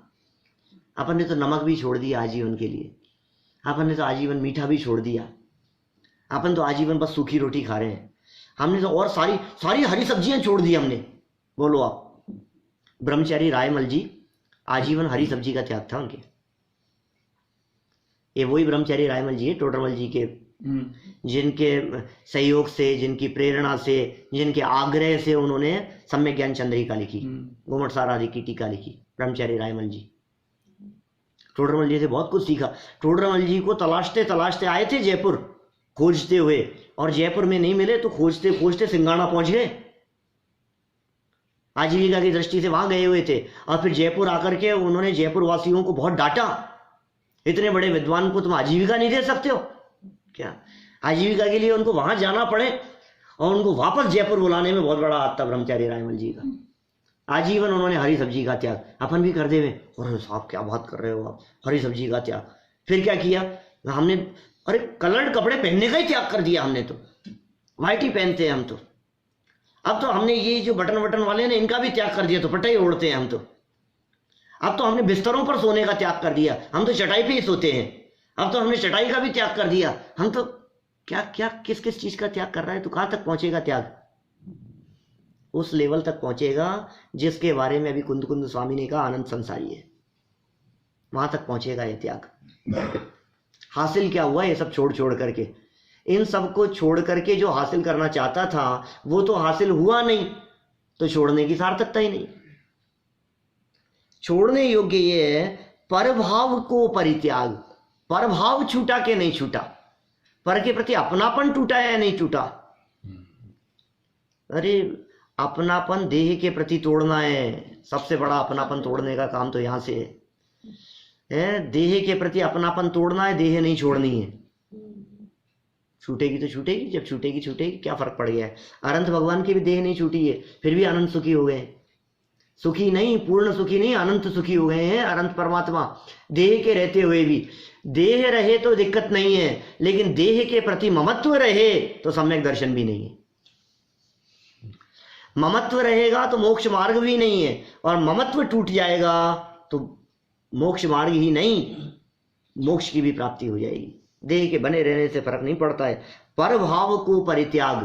अपन ने तो नमक भी छोड़ दिया आजीवन के लिए, अपन ने तो आजीवन मीठा भी छोड़ दिया, अपन तो आजीवन बस सूखी रोटी खा रहे हैं। हमने तो और सारी सारी हरी सब्जियां छोड़ दी हमने। बोलो आप, ब्रह्मचारी रायमल जी आजीवन हरी सब्जी का त्याग था उनके। ये वही ब्रह्मचारी रायमल जी है, टोडरमल जी के जिनके सहयोग से, जिनकी प्रेरणा से, जिनके आग्रह से उन्होंने सम्यक ज्ञान चंद्रिका लिखी, घुमटसार आदि की टीका लिखी, ब्रह्मचारी रायमल जी। टोडरमल जी से बहुत कुछ सीखा। टोडरमल जी को तलाशते तलाशते आए थे जयपुर खोजते हुए, और जयपुर में नहीं मिले तो खोजते खोजते सिंगाड़ा पहुंच गए। आजीविका की दृष्टि से वहां गए हुए थे, और फिर जयपुर आकर के उन्होंने जयपुर वासियों को बहुत डांटा, इतने बड़े विद्वान को तुम आजीविका नहीं दे सकते हो क्या? आजीविका के लिए उनको वहां जाना पड़े और उनको वापस जयपुर बुलाने में बहुत बड़ा हाथ था ब्रह्मचारी रायमल जी का। आजीवन उन्होंने हरी सब्जी का त्याग, अपन भी कर देवे। और साहब क्या बात कर रहे हो आप, हरी सब्जी का त्याग। फिर क्या किया हमने, अरे कलर्ड कपड़े पहनने का ही त्याग कर दिया हमने, तो वाइट ही पहनते हैं हम तो। अब तो हमने ये जो बटन वाले ने इनका भी त्याग कर दिया, तो पट्टा ही ओढ़ते हैं हम तो। अब तो हमने बिस्तरों पर सोने का त्याग कर दिया, हम तो चटाई पे ही सोते हैं। अब तो हमने चटाई का भी त्याग कर दिया, हम तो क्या क्या किस किस चीज का त्याग कर रहा है। तो कहां तक पहुंचेगा त्याग? उस लेवल तक पहुंचेगा जिसके बारे में अभी कुंद स्वामी ने कहा आनंद संसारी है, वहां तक पहुंचेगा ये त्याग। हासिल क्या हुआ ये सब छोड़ करके? इन सब को छोड़ करके जो हासिल करना चाहता था वो तो हासिल हुआ नहीं, तो छोड़ने की सार्थकता ही नहीं। छोड़ने योग्य ये है परभाव को परित्याग। परभाव छूटा के नहीं छूटा, पर के प्रति अपनापन टूटा या नहीं टूटा? अरे अपनापन देह के प्रति तोड़ना है, सबसे बड़ा अपनापन तोड़ने का काम तो यहां से है। देह के प्रति अपनापन तोड़ना है, देह नहीं छोड़नी है। छूटेगी तो छूटेगी, जब छूटेगी छूटेगी, क्या फर्क पड़ गया है? अनंत भगवान की भी देह नहीं छूटी है, फिर भी अनंत सुखी हो गए। सुखी नहीं, पूर्ण सुखी नहीं, अनंत सुखी हो गए हैं अनंत परमात्मा। देह के रहते हुए भी, देह रहे तो दिक्कत नहीं है, लेकिन देह के प्रति ममत्व रहे तो सम्यक दर्शन भी नहीं है। ममत्व रहेगा तो मोक्ष मार्ग भी नहीं है, और ममत्व टूट जाएगा तो मोक्ष मार्ग ही नहीं, मोक्ष की भी प्राप्ति हो जाएगी। देह के बने रहने से फर्क नहीं पड़ता है। पर भाव को परित्याग,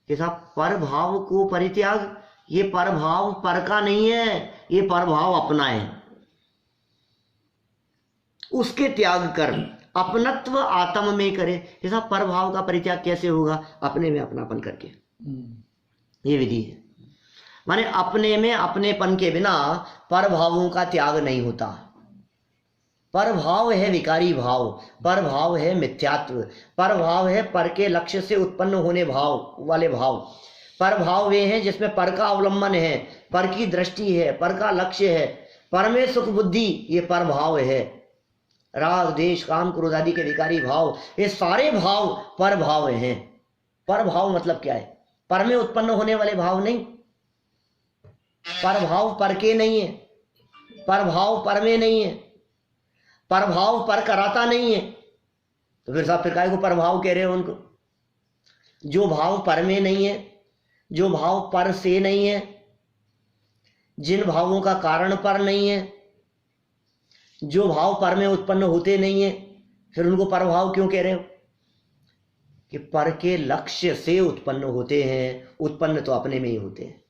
कैसा पर भाव को परित्याग? ये पर भाव पर का नहीं है, ये पर भाव अपना है। उसके त्याग कर अपनत्व आत्म में करे। कैसा पर भाव का परित्याग कैसे होगा? अपने में अपनापन करके, ये विधि है। माने अपने में अपनेपन के बिना पर भावों का त्याग नहीं होता। पर भाव है विकारी भाव, पर भाव है मिथ्यात्व, पर भाव है पर के लक्ष्य से उत्पन्न होने भाव वाले भाव। पर भाव वे हैं जिसमें पर का अवलंबन है, पर की दृष्टि है, पर का लक्ष्य है, पर में सुख बुद्धि, ये पर भाव है। राग देश काम क्रोध आदि के विकारी भाव, ये सारे भाव पर भाव हैं। पर भाव मतलब क्या है? पर में उत्पन्न होने वाले भाव नहीं। पर भाव पर के नहीं है, पर भाव पर में नहीं है, पर भाव पर कराता नहीं है। तो फिर साहब फिर काय को पर भाव कह रहे हो उनको? जो भाव पर में नहीं है, जो भाव पर से नहीं है, जिन भावों का कारण पर नहीं है, जो भाव पर में उत्पन्न होते नहीं है, फिर उनको पर भाव क्यों कह रहे हो? कि पर के लक्ष्य से उत्पन्न होते हैं, उत्पन्न तो अपने में ही होते हैं।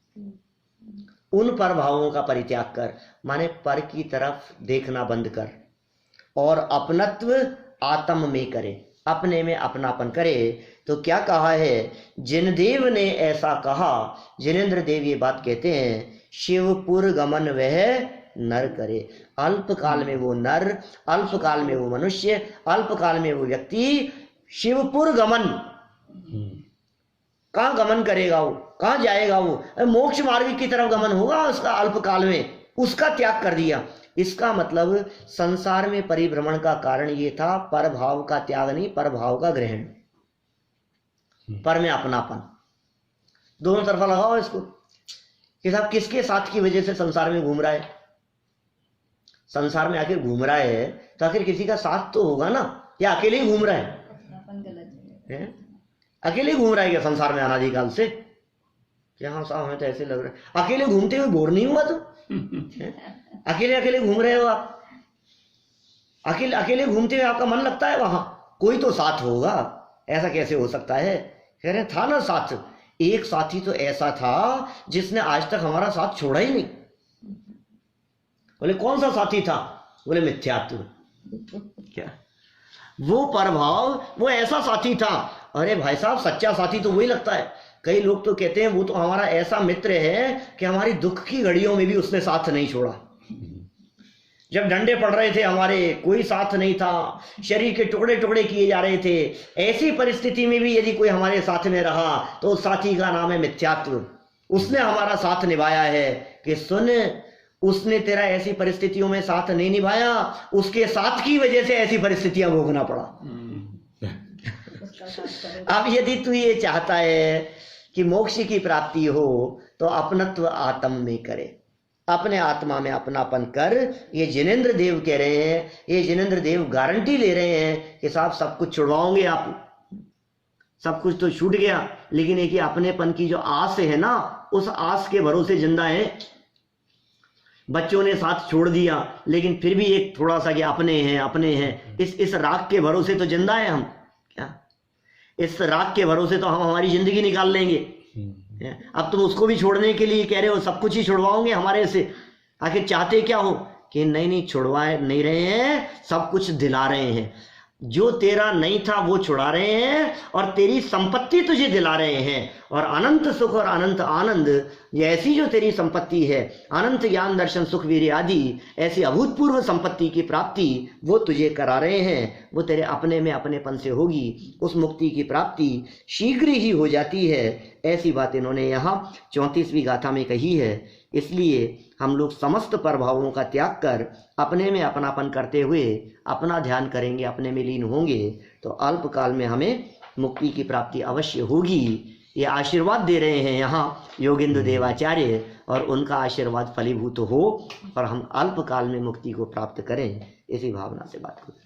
उन पर भावों का परित्याग कर, माने पर की तरफ देखना बंद कर और अपनत्व आत्म में करे, अपने में अपनापन करे। तो क्या कहा है? जिनदेव ने ऐसा कहा, जिनेन्द्र देव ये बात कहते हैं, शिवपुर गमन वह नर करे। अल्प काल में वो नर, अल्प काल में वो मनुष्य, अल्प काल में वो व्यक्ति शिवपुर गमन। कहाँ गमन करेगा वो? कहाँ जाएगा वो? मोक्ष मार्ग की तरफ गमन होगा उसका अल्प काल में, उसका त्याग कर दिया। इसका मतलब संसार में परिभ्रमण का कारण ये था पर भाव का त्याग नहीं, पर भाव का ग्रहण। पर में अपनापन, दोनों तरफा लगाओ इसको कि साहब किसके साथ की वजह से संसार में घूम रहा है? संसार में आखिर घूम रहा है तो आखिर किसी का साथ तो होगा ना, या अकेले ही घूम रहा है? अकेले घूम रहा है क्या संसार में अनादिकाल से? क्या हाँ साहब हमें तो ऐसे लग रहा है। अकेले घूमते हुए बोर नहीं हुआ तो? अकेले अकेले घूम रहे हो आप, अकेले अकेले घूमते हुए आपका मन लगता है वहां? कोई तो साथ होगा, ऐसा कैसे हो सकता है? कह रहे था ना साथ, एक साथी तो ऐसा था जिसने आज तक हमारा साथ छोड़ा ही नहीं। बोले कौन सा साथी था? बोले मिथ्यात्व। क्या वो प्रभाव, वो ऐसा साथी था। अरे भाई साहब, सच्चा साथी तो वही लगता है। कई लोग तो कहते हैं वो तो हमारा ऐसा मित्र है कि हमारी दुख की घड़ियों में भी उसने साथ नहीं छोड़ा। जब डंडे पड़ रहे थे हमारे, कोई साथ नहीं था, शरीर के टुकड़े टुकड़े किए जा रहे थे, ऐसी परिस्थिति में भी यदि कोई हमारे साथ में रहा तो उस साथी का नाम है मिथ्यात्व। उसने हमारा साथ निभाया है कि सुन, उसने तेरा ऐसी परिस्थितियों में साथ नहीं निभाया, उसके साथ की वजह से ऐसी परिस्थितियां भोगना पड़ा। अब यदि तू ये चाहता है कि मोक्ष की प्राप्ति हो तो अपनत्व आत्म में करे, अपने आत्मा में अपनापन कर। ये जिनेंद्र देव कह रहे हैं, ये जिनेंद्र देव गारंटी ले रहे हैं कि साहब सब कुछ छुड़वाओगे आप। सब कुछ तो छूट गया, लेकिन एक अपनेपन की जो आस है ना, उस आस के भरोसे जिंदा है। बच्चों ने साथ छोड़ दिया, लेकिन फिर भी एक थोड़ा सा कि अपने हैं, इस राग के भरोसे तो जिंदा है हम। क्या इस राग के भरोसे तो हम हमारी जिंदगी निकाल लेंगे। अब तुम उसको भी छोड़ने के लिए कह रहे हो, सब कुछ ही छुड़वाओगे हमारे से। आखिर चाहते क्या हो? कि नहीं छुड़वा नहीं रहे हैं, सब कुछ दिला रहे हैं। जो तेरा नहीं था वो छुड़ा रहे हैं और तेरी संपत्ति तुझे दिला रहे हैं। और अनंत सुख और अनंत आनंद, ये ऐसी जो तेरी संपत्ति है, अनंत ज्ञान दर्शन सुख वीर्य आदि, ऐसी अभूतपूर्व संपत्ति की प्राप्ति वो तुझे करा रहे हैं। वो तेरे अपने में अपनेपन से होगी। उस मुक्ति की प्राप्ति शीघ्र ही हो जाती है। ऐसी बात इन्होंने यहाँ 34वीं गाथा में कही है। इसलिए हम लोग समस्त प्रभावों का त्याग कर अपने में अपनापन करते हुए अपना ध्यान करेंगे, अपने में लीन होंगे, तो अल्प काल में हमें मुक्ति की प्राप्ति अवश्य होगी। ये आशीर्वाद दे रहे हैं यहाँ योगेंद्र देवाचार्य, और उनका आशीर्वाद फलीभूत हो और हम अल्प काल में मुक्ति को प्राप्त करें, इसी भावना से बात करें।